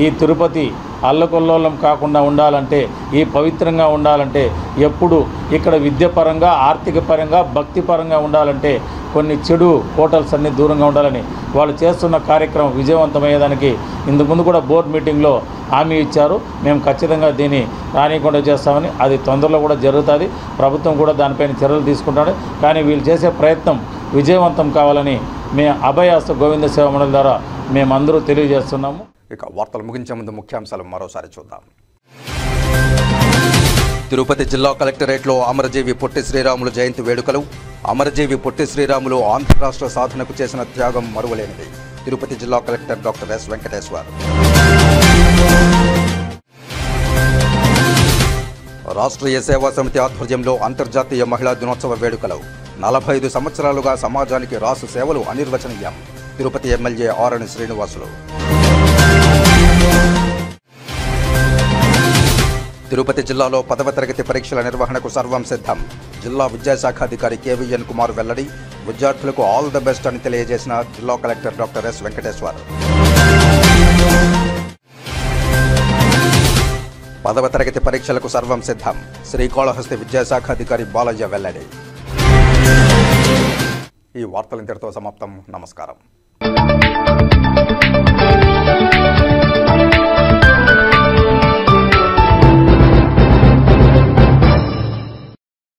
[SPEAKER 3] ఈ తిరుపతి అల్లకొల్లోలం కాకుండా ఉండాలంటే, ఈ పవిత్రంగా ఉండాలంటే, ఎప్పుడు ఇక్కడ విద్యపరంగా, ఆర్థిక పరంగా, భక్తి పరంగా ఉండాలంటే కొన్ని చెడు హోటల్స్ అన్నీ దూరంగా ఉండాలని వాళ్ళు చేస్తున్న కార్యక్రమం విజయవంతమయ్యేదానికి ఇంతకుముందు కూడా బోర్డు మీటింగ్లో హామీ ఇచ్చారు. మేము ఖచ్చితంగా దీన్ని రానియకుండా చేస్తామని. అది తొందరలో కూడా జరుగుతుంది. ప్రభుత్వం కూడా దానిపైన చర్యలు తీసుకుంటాడు. కానీ వీళ్ళు చేసే ప్రయత్నం విజయవంతం కావాలని మేము అభయాస్త గోవింద సేవ మండలి ద్వారా మేమందరూ తెలియజేస్తున్నాము.
[SPEAKER 1] ఇక వార్తలు ముగించే ముందు ముఖ్యాంశాలు మరోసారి చూద్దాం. తిరుపతి జిల్లా కలెక్టరేట్లో అమరజీవి పొట్టి శ్రీరాములు జయంతి వేడుకలు. అమరజీవి పొట్టి శ్రీరాములు ఆంధ్ర రాష్ట్ర సాధనకు చేసిన త్యాగం మరువలేనిది. తిరుపతి జిల్లా collector doctor yes Venkateshwar. Rashtriya సేవా సమితి ఆధ్వర్యంలో అంతర్జాతీయ మహిళా దినోత్సవ వేడుకలు. 45 సంవత్సరాలుగా సమాజానికి రాసు సేవలు అనిర్వచనీయం. తిరుపతి ఎమ్మెల్యే ఆరణి శ్రీనివాసులు. తిరుపతి జిల్లాలో 10వ తరగతి పరీక్షల నిర్వహణకు సర్వం సిద్ధం. జిల్లా విద్యాశాఖాధికారి కేవీఎన్ కుమార్ వెల్లడి. విద్యార్థులకు ఆల్ ద బెస్ట్ అని తెలియజేసిన జిల్లా కలెక్టర్ డాక్టర్ ఎస్ వెంకటేశ్వర్. 10వ తరగతి పరీక్షలకు సర్వం సిద్ధం. శ్రీకాళహస్తి విద్యాశాఖాధికారి బాలయ్య వెల్లడి. ఈ వార్తలు ఇంతటితో సమాప్తం. నమస్కారం.